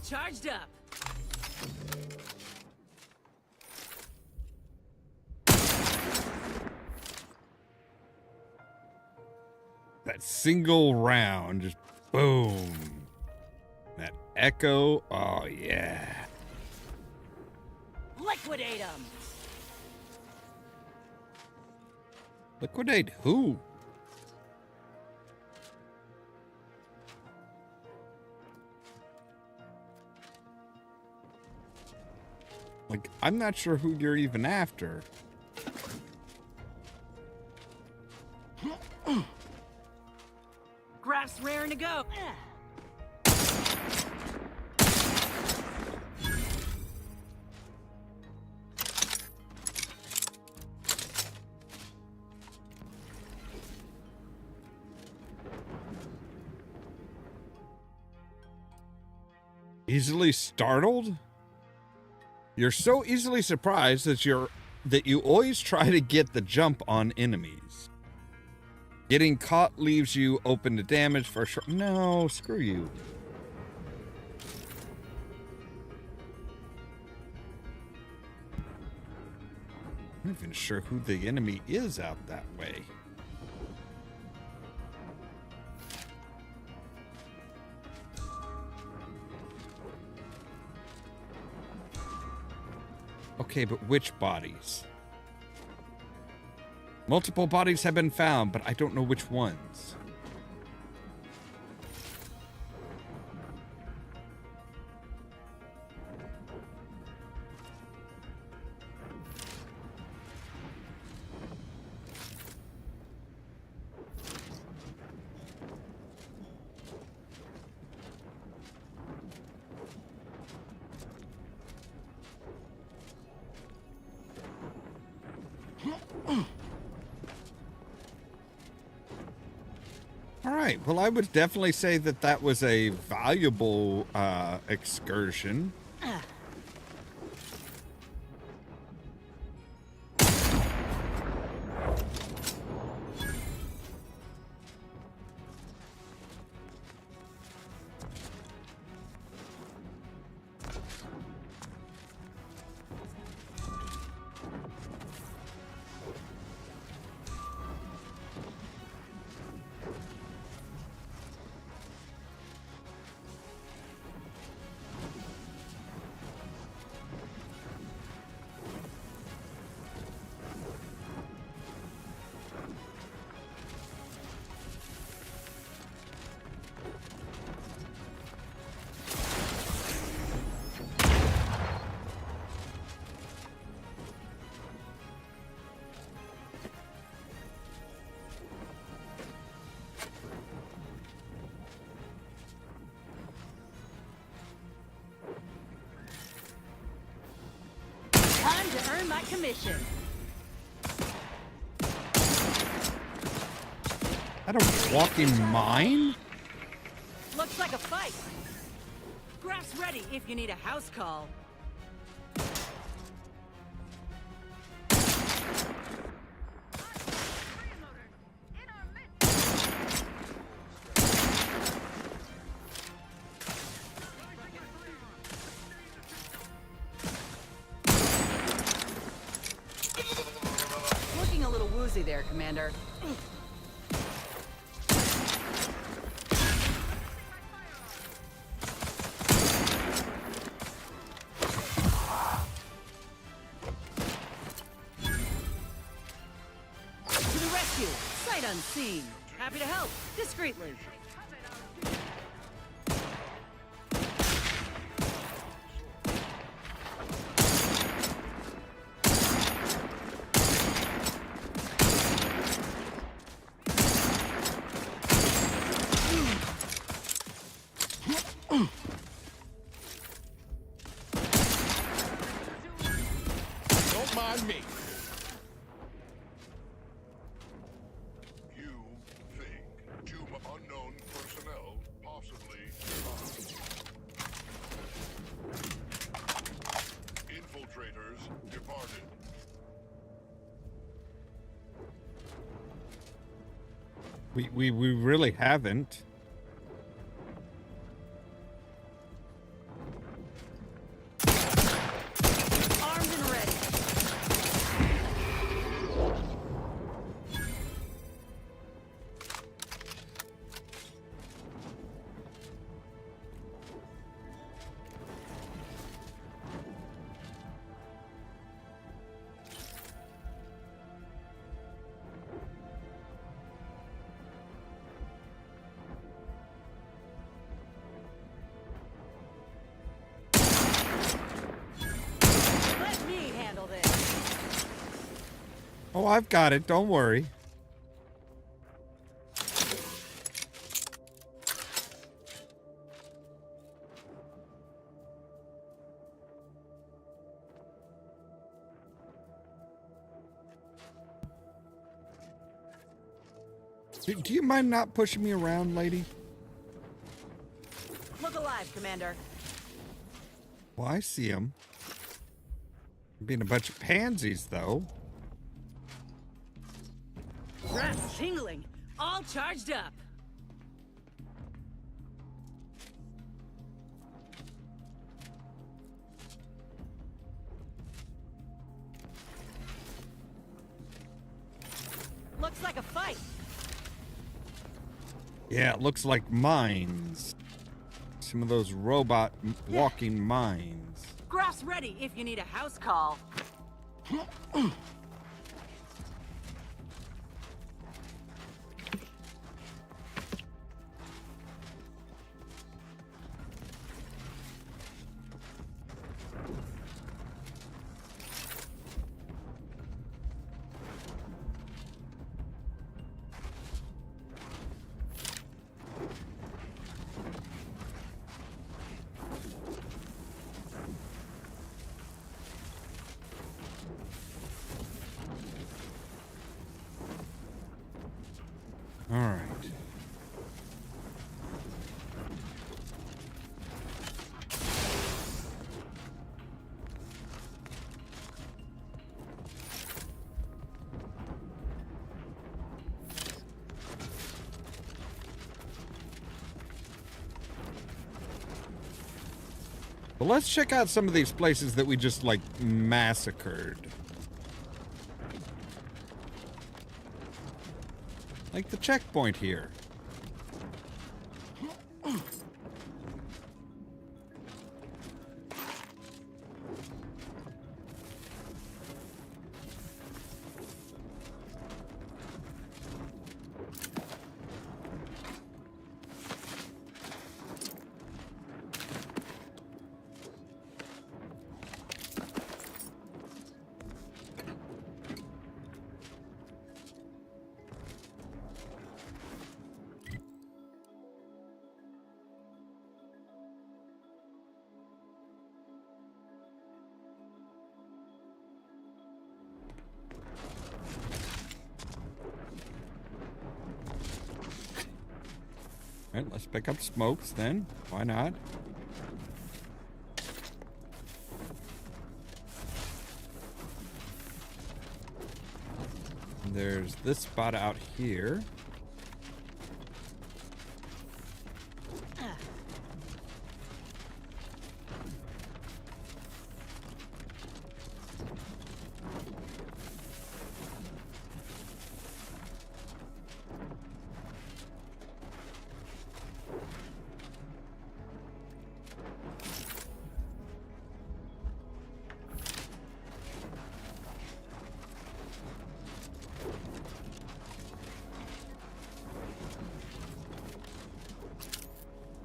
Charged up. That single round, just boom. That echo, oh yeah. Liquidate them. Liquidate who? Like, I'm not sure who you're even after. Graph's raring to go. Easily startled? You're so easily surprised that you always try to get the jump on enemies. Getting caught leaves you open to damage for sure. No, screw you. I'm not even sure who the enemy is out that way. Okay, but which bodies? Multiple bodies have been found, but I don't know which ones. All right. Well, I would definitely say that that was a valuable excursion. Time to earn my commission. That a walking mine? Looks like a fight. Scraps ready if you need a house call. Looking a little woozy there, Commander. To the rescue! Sight unseen. Happy to help, discreetly. Don't mind me. You think two unknown personnel possibly infiltrators departed. We really haven't. Armed and ready. Let me handle this. Oh, I've got it. Don't worry. Do you mind not pushing me around, lady? Look alive, Commander. Well, I see him. Being a bunch of pansies, though. Rats tingling. All charged up. Looks like a fight. Yeah, it looks like mines. Some of those robot walking mines. Graph's ready if you need a house call. All right. Well, let's check out some of these places that we just, like, massacred. Like the checkpoint here. All right, let's pick up smokes then. Why not? There's this spot out here.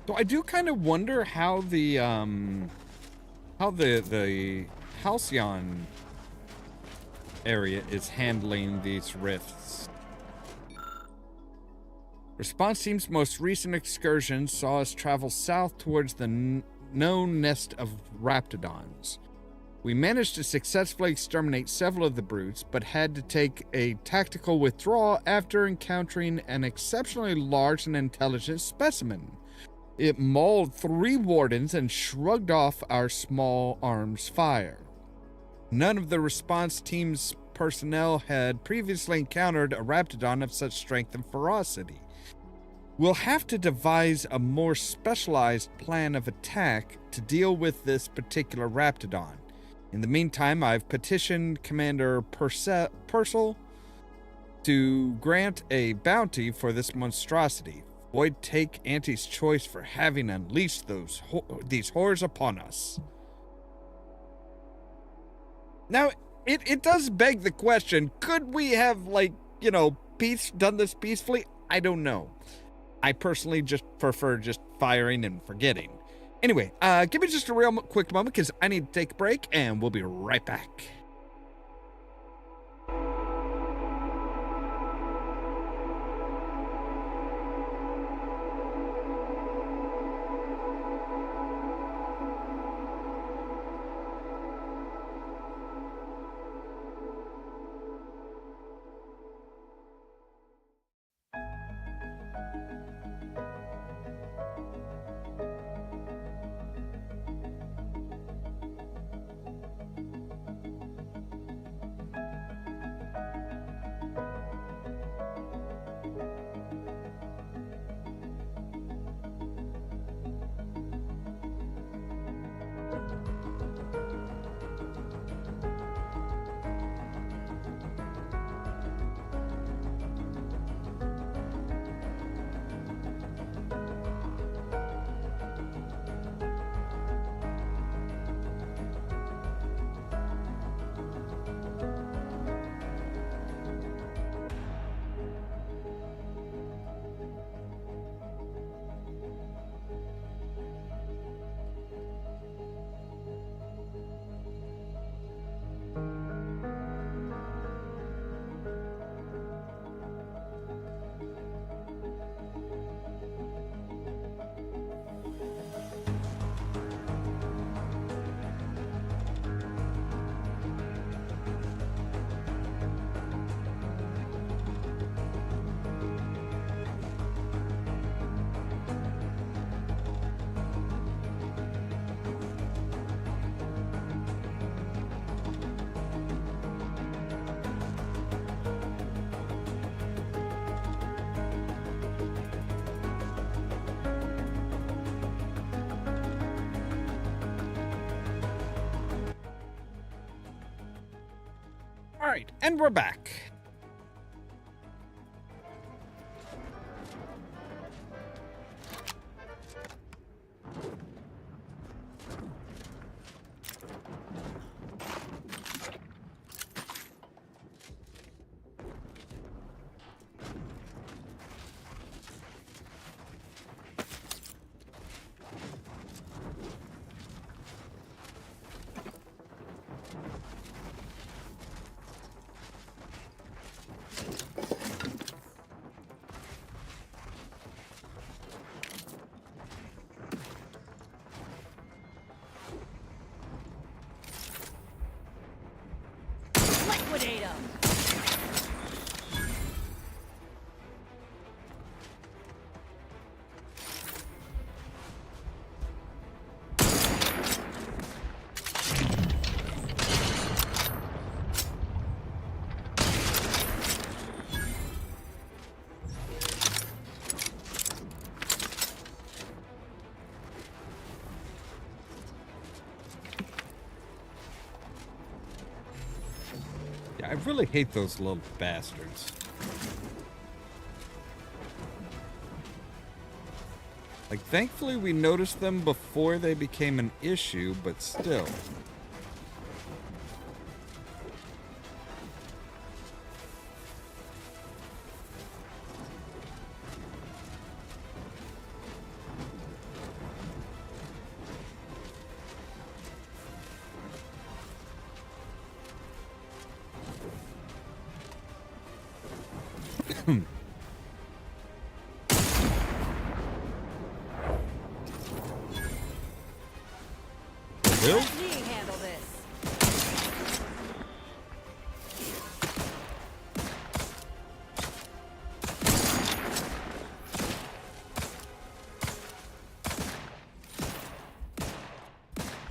So I do kind of wonder how the Halcyon area is handling these rifts. Response team's most recent excursion saw us travel south towards the known nest of raptidons. We managed to successfully exterminate several of the brutes, but had to take a tactical withdrawal after encountering an exceptionally large and intelligent specimen. It mauled 3 wardens and shrugged off our small arms fire. None of the response team's personnel had previously encountered a raptidon of such strength and ferocity. We'll have to devise a more specialized plan of attack to deal with this particular raptidon. In the meantime, I've petitioned Commander Purcell to grant a bounty for this monstrosity. Void take Auntie's choice for having unleashed these horrors upon us. Now, it does beg the question, could we have, done this peacefully? I don't know. I personally just prefer just firing and forgetting. Anyway, give me just a real quick moment because I need to take a break and we'll be right back. All right, and we're back. Liquidate him! I really hate those little bastards. Like, thankfully we noticed them before they became an issue, but still. Will? Let me handle this.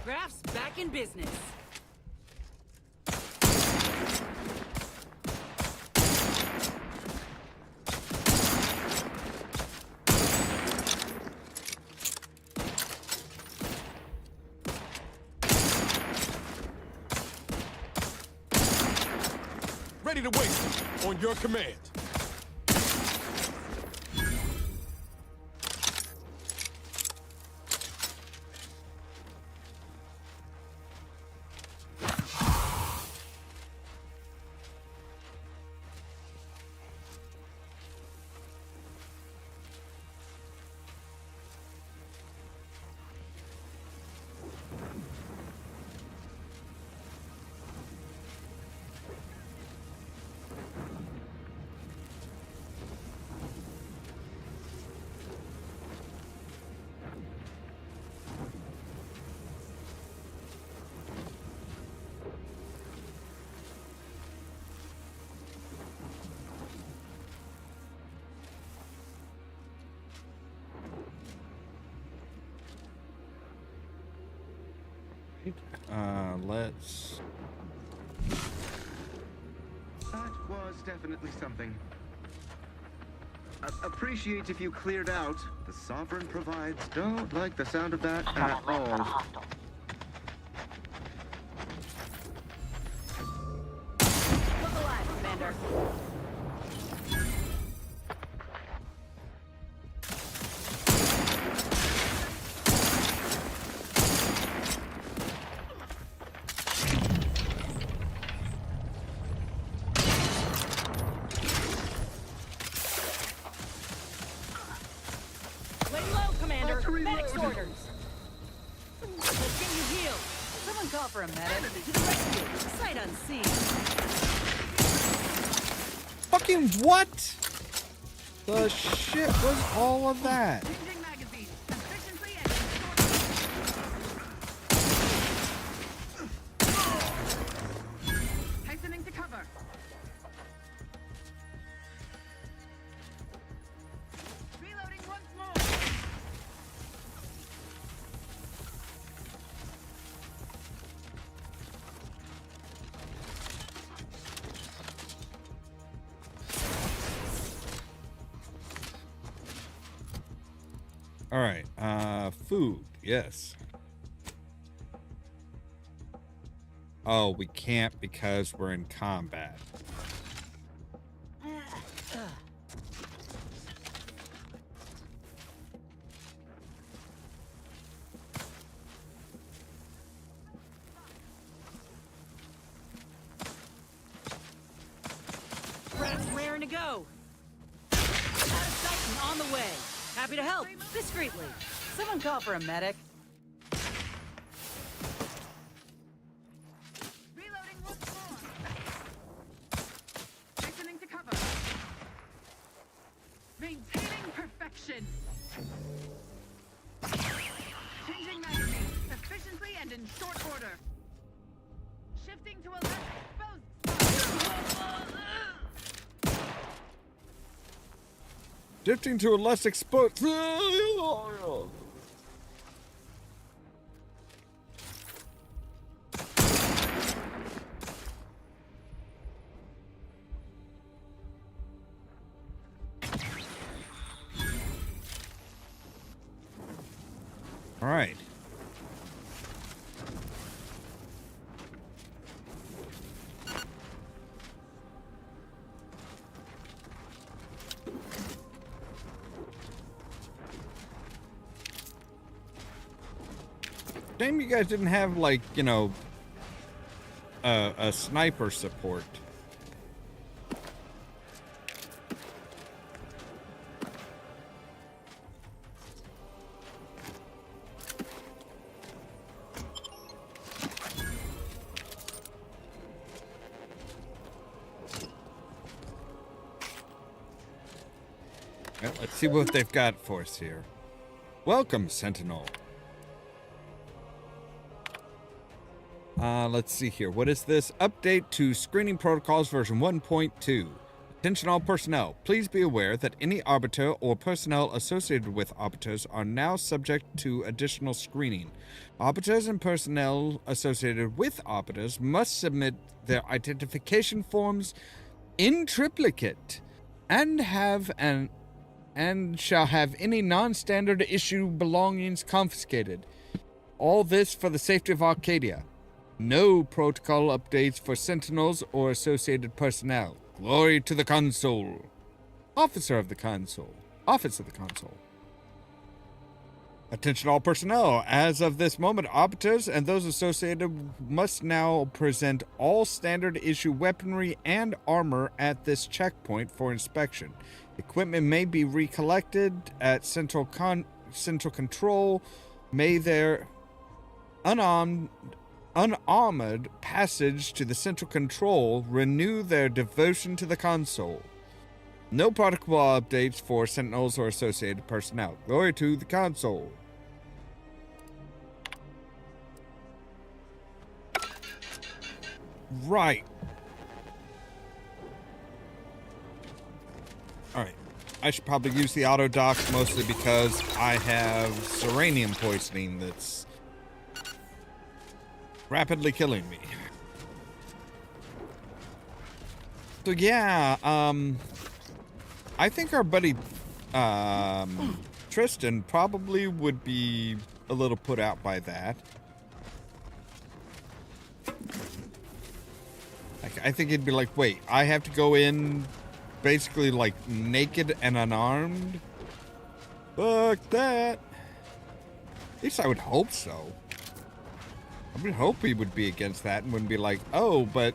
Graph's back in business. Ready to waste on your command. Let's... That was definitely something. Appreciate if you cleared out. The Sovereign provides. Don't like the sound of that at all. Look alive, Commander. Lay low, Commander. Medics orders. Let's get you healed. Someone call for a medic. To the rescue. Sight unseen. Fucking what? The shit was all of that? Changing magazine. Efficiently and hastening to cover. Reloading once more. All right, food, yes. Oh, we can't because we're in combat. Graph's raring to go. Out of sight and on the way. Happy to help. Discreetly. Someone call for a medic. Reloading once more. Hastening to cover. Maintaining perfection. Changing magazine. Efficiently and in short order. Shifting to a less exposed spot. Shifting to a less exposed... All right. Shame you guys didn't have, like, you know, a sniper support. Well, let's see what they've got for us here. Welcome, Sentinel. Let's see here. What is this? Update to Screening Protocols version 1.2. Attention all personnel. Please be aware that any arbiter or personnel associated with arbiters are now subject to additional screening. Arbiters and personnel associated with arbiters must submit their identification forms in triplicate and shall have any non-standard issue belongings confiscated. All this for the safety of Arcadia. No protocol updates for sentinels or associated personnel. Glory to the console. Office of the console. Attention all personnel. As of this moment, arbiters and those associated must now present all standard issue weaponry and armor at this checkpoint for inspection. Equipment may be recollected at central control. May their unarmored passage to the central control renew their devotion to the console. No protocol updates for sentinels or associated personnel. Glory to the console. Right. Alright. I should probably use the auto dock mostly because I have seranium poisoning that's rapidly killing me. So yeah, I think our buddy Tristan probably would be a little put out by that. Like, I think he'd be like, wait, I have to go in basically like naked and unarmed? Fuck that. At least I would hope so. I would hope he would be against that and wouldn't be like, oh, but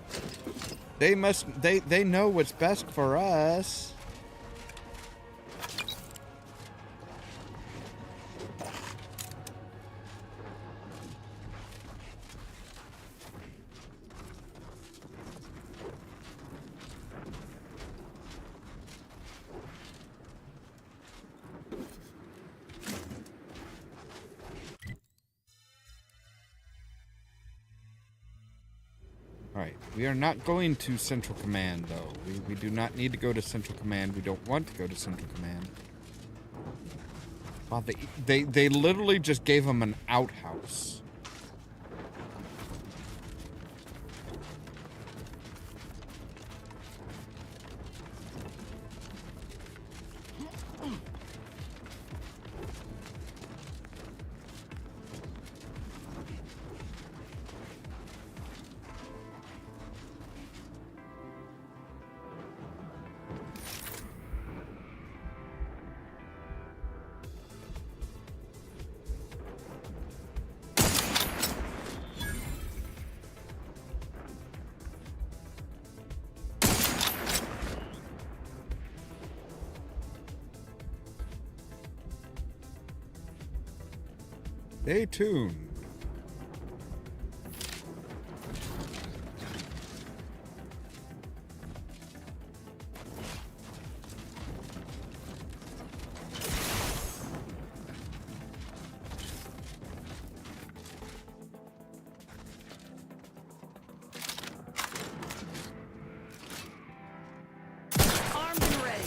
they know what's best for us. Alright, we are not going to Central Command, though. We do not need to go to Central Command. We don't want to go to Central Command. Wow, they literally just gave him an outhouse. Stay tuned. Armed and ready.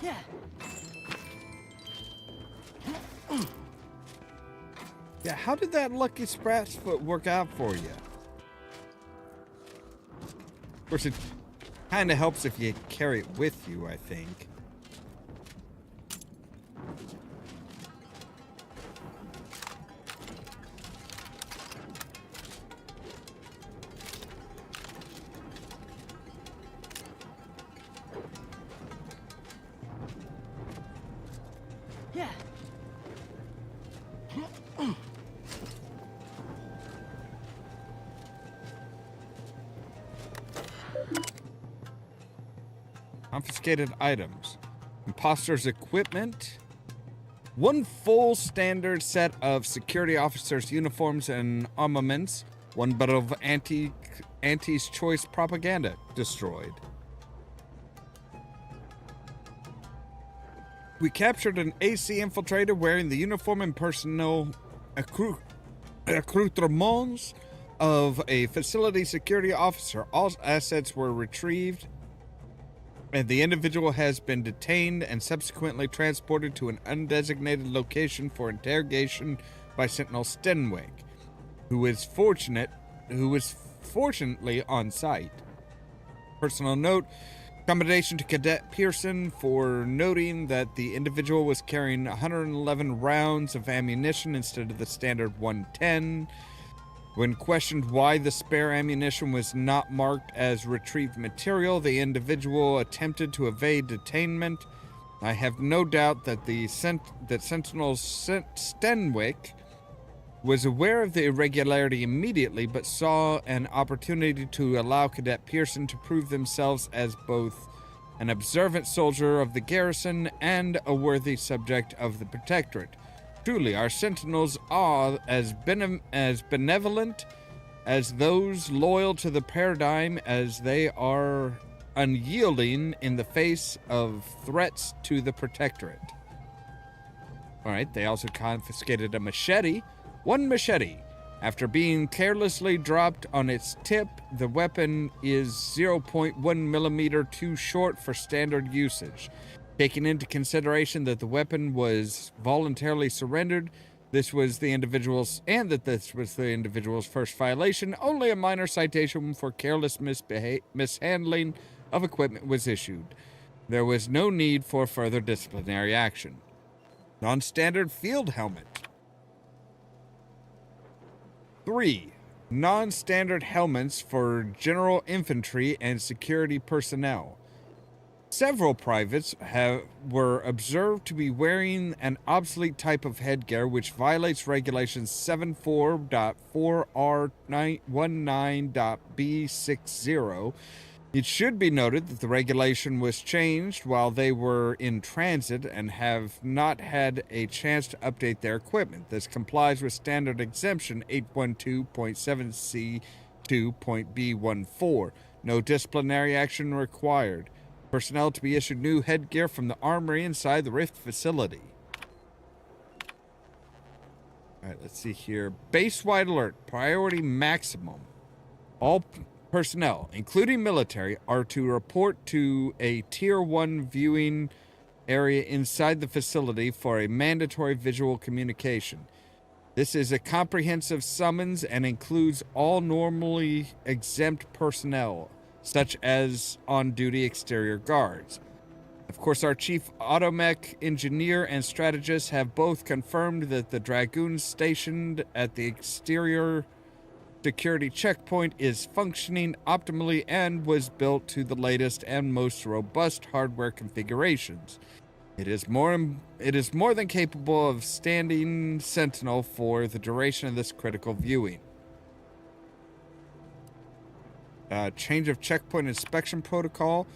Yeah. Yeah, how did that lucky scratch foot work out for you? Of course, it kind of helps if you carry it with you, I think. Yeah. Confiscated items. Imposter's equipment. One full standard set of security officers' uniforms and armaments. One bundle of Auntie's Choice propaganda destroyed. We captured an AC infiltrator wearing the uniform and personal accoutrements of a facility security officer. All assets were retrieved, and the individual has been detained and subsequently transported to an undesignated location for interrogation by Sentinel Stenwick, who is fortunately on site. Personal note: commendation to Cadet Pearson for noting that the individual was carrying 111 rounds of ammunition instead of the standard 110. When questioned why the spare ammunition was not marked as retrieved material, the individual attempted to evade detainment. I have no doubt that Sentinel Stenwick was aware of the irregularity immediately, but saw an opportunity to allow Cadet Pearson to prove themselves as both an observant soldier of the garrison and a worthy subject of the Protectorate. Truly, our sentinels are as benevolent as those loyal to the paradigm as they are unyielding in the face of threats to the Protectorate. Alright, they also confiscated a machete. One machete. After being carelessly dropped on its tip, the weapon is 0.1 millimeter too short for standard usage. Taking into consideration that the weapon was voluntarily surrendered, this was the individual's first violation, only a minor citation for careless mishandling of equipment was issued. There was no need for further disciplinary action. Non-standard field helmet. 3. Non-standard helmets for general infantry and security personnel. Several privates were observed to be wearing an obsolete type of headgear which violates regulations 74.4R19.B60. It should be noted that the regulation was changed while they were in transit and have not had a chance to update their equipment. This complies with standard exemption 812.7C2.B14. No disciplinary action required. Personnel to be issued new headgear from the armory inside the Rift facility. Alright, let's see here. Base-wide alert. Priority maximum. All personnel, including military, are to report to a Tier 1 viewing area inside the facility for a mandatory visual communication. This is a comprehensive summons and includes all normally exempt personnel, such as on-duty exterior guards. Of course, our chief automech engineer and strategist have both confirmed that the Dragoons stationed at the exterior security checkpoint is functioning optimally and was built to the latest and most robust hardware configurations. It is more than capable of standing sentinel for the duration of this critical viewing. Change of checkpoint inspection protocol.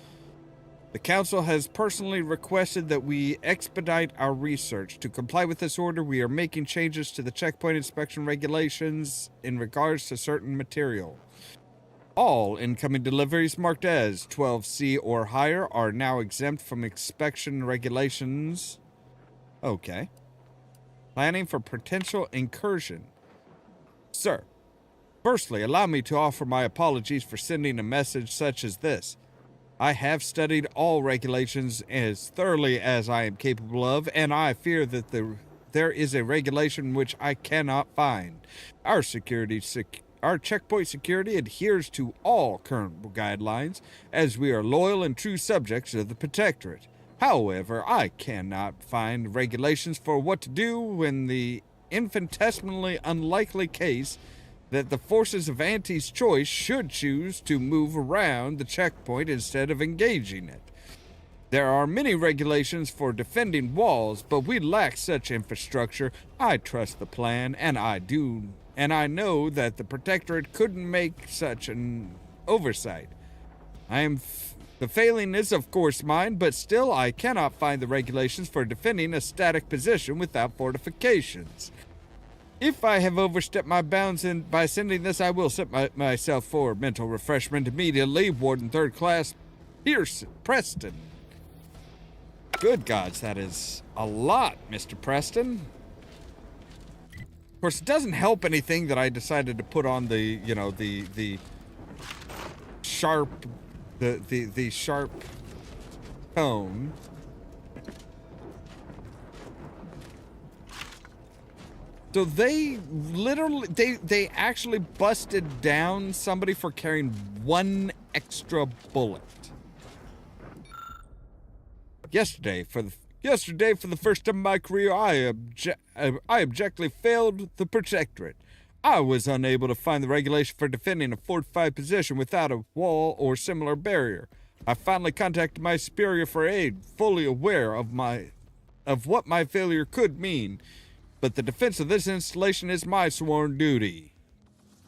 The Council has personally requested that we expedite our research. To comply with this order, we are making changes to the checkpoint inspection regulations in regards to certain material. All incoming deliveries marked as 12C or higher are now exempt from inspection regulations. Okay. Planning for potential incursion. Sir, firstly, allow me to offer my apologies for sending a message such as this. I have studied all regulations as thoroughly as I am capable of, and I fear that there is a regulation which I cannot find. Our checkpoint security adheres to all current guidelines, as we are loyal and true subjects of the Protectorate. However, I cannot find regulations for what to do when the infinitesimally unlikely case that the forces of Auntie's Choice should choose to move around the checkpoint instead of engaging it. There are many regulations for defending walls, but we lack such infrastructure. I trust the plan, and I know that the Protectorate couldn't make such an oversight. The failing is, of course, mine, but still I cannot find the regulations for defending a static position without fortifications. If I have overstepped my bounds by sending this, I will set myself for mental refreshment immediately. Warden 3rd Class Preston. Good gods, that is a lot, Mr. Preston. Of course, it doesn't help anything that I decided to put on the sharp, the sharp tone. So they literally, they actually busted down somebody for carrying one extra bullet. Yesterday, for the first time in my career, I abjectly failed the Protectorate. I was unable to find the regulation for defending a fortified position without a wall or similar barrier. I finally contacted my superior for aid, fully aware of what my failure could mean. But the defense of this installation is my sworn duty.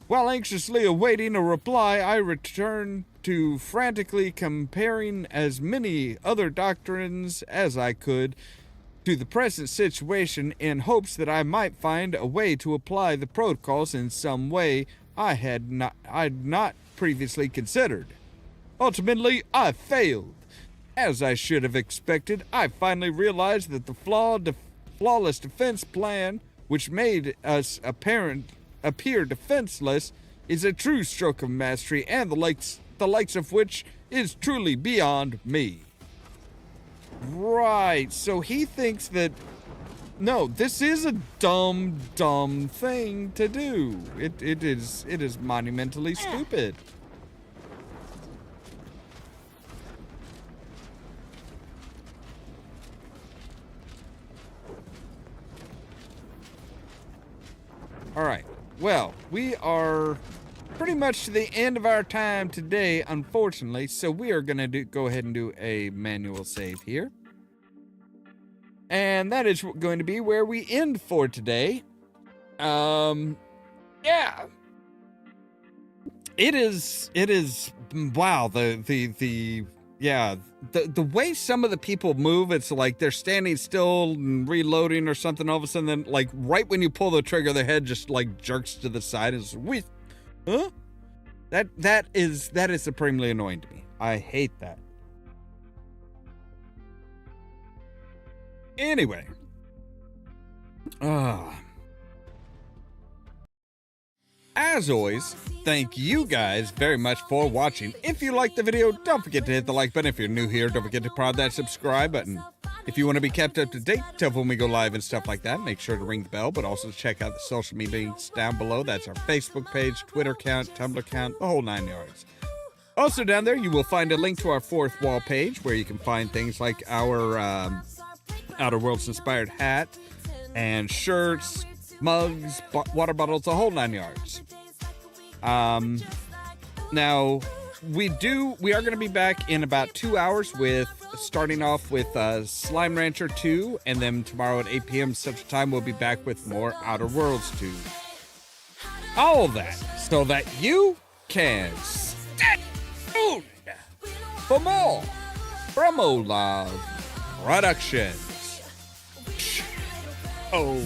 While anxiously awaiting a reply, I returned to frantically comparing as many other doctrines as I could to the present situation in hopes that I might find a way to apply the protocols in some way I'd not previously considered. Ultimately, I failed. As I should have expected, I finally realized that the flawless defense plan, which made us appear defenseless, is a true stroke of mastery, and the likes of which is truly beyond me. Right, so he thinks that, no, this is a dumb thing to do. It is monumentally stupid. All right, well, we are pretty much to the end of our time today, unfortunately, so we are going to go ahead and do a manual save here. And that is going to be where we end for today. Yeah. It is, wow, the way some of the people move, it's like they're standing still and reloading or something. All of a sudden, then, like, right when you pull the trigger, their head just, like, jerks to the side. And it's, huh? That is supremely annoying to me. I hate that. Anyway. As always, thank you guys very much for watching. If you liked the video, don't forget to hit the like button. If you're new here, don't forget to prod that subscribe button. If you want to be kept up to date till when we go live and stuff like that, make sure to ring the bell, but also check out the social media links down below. That's our Facebook page, Twitter account, Tumblr account, the whole 9 yards. Also down there, you will find a link to our fourth wall page where you can find things like our Outer Worlds inspired hat and shirts, mugs, water bottles, the whole 9 yards. Now we are going to be back in about 2 hours with starting off with Slime Rancher 2, and then tomorrow at 8 p.m. Central Time we'll be back with more Outer Worlds 2. All that so that you can stay tuned for more from Ollamh Productions. Oh.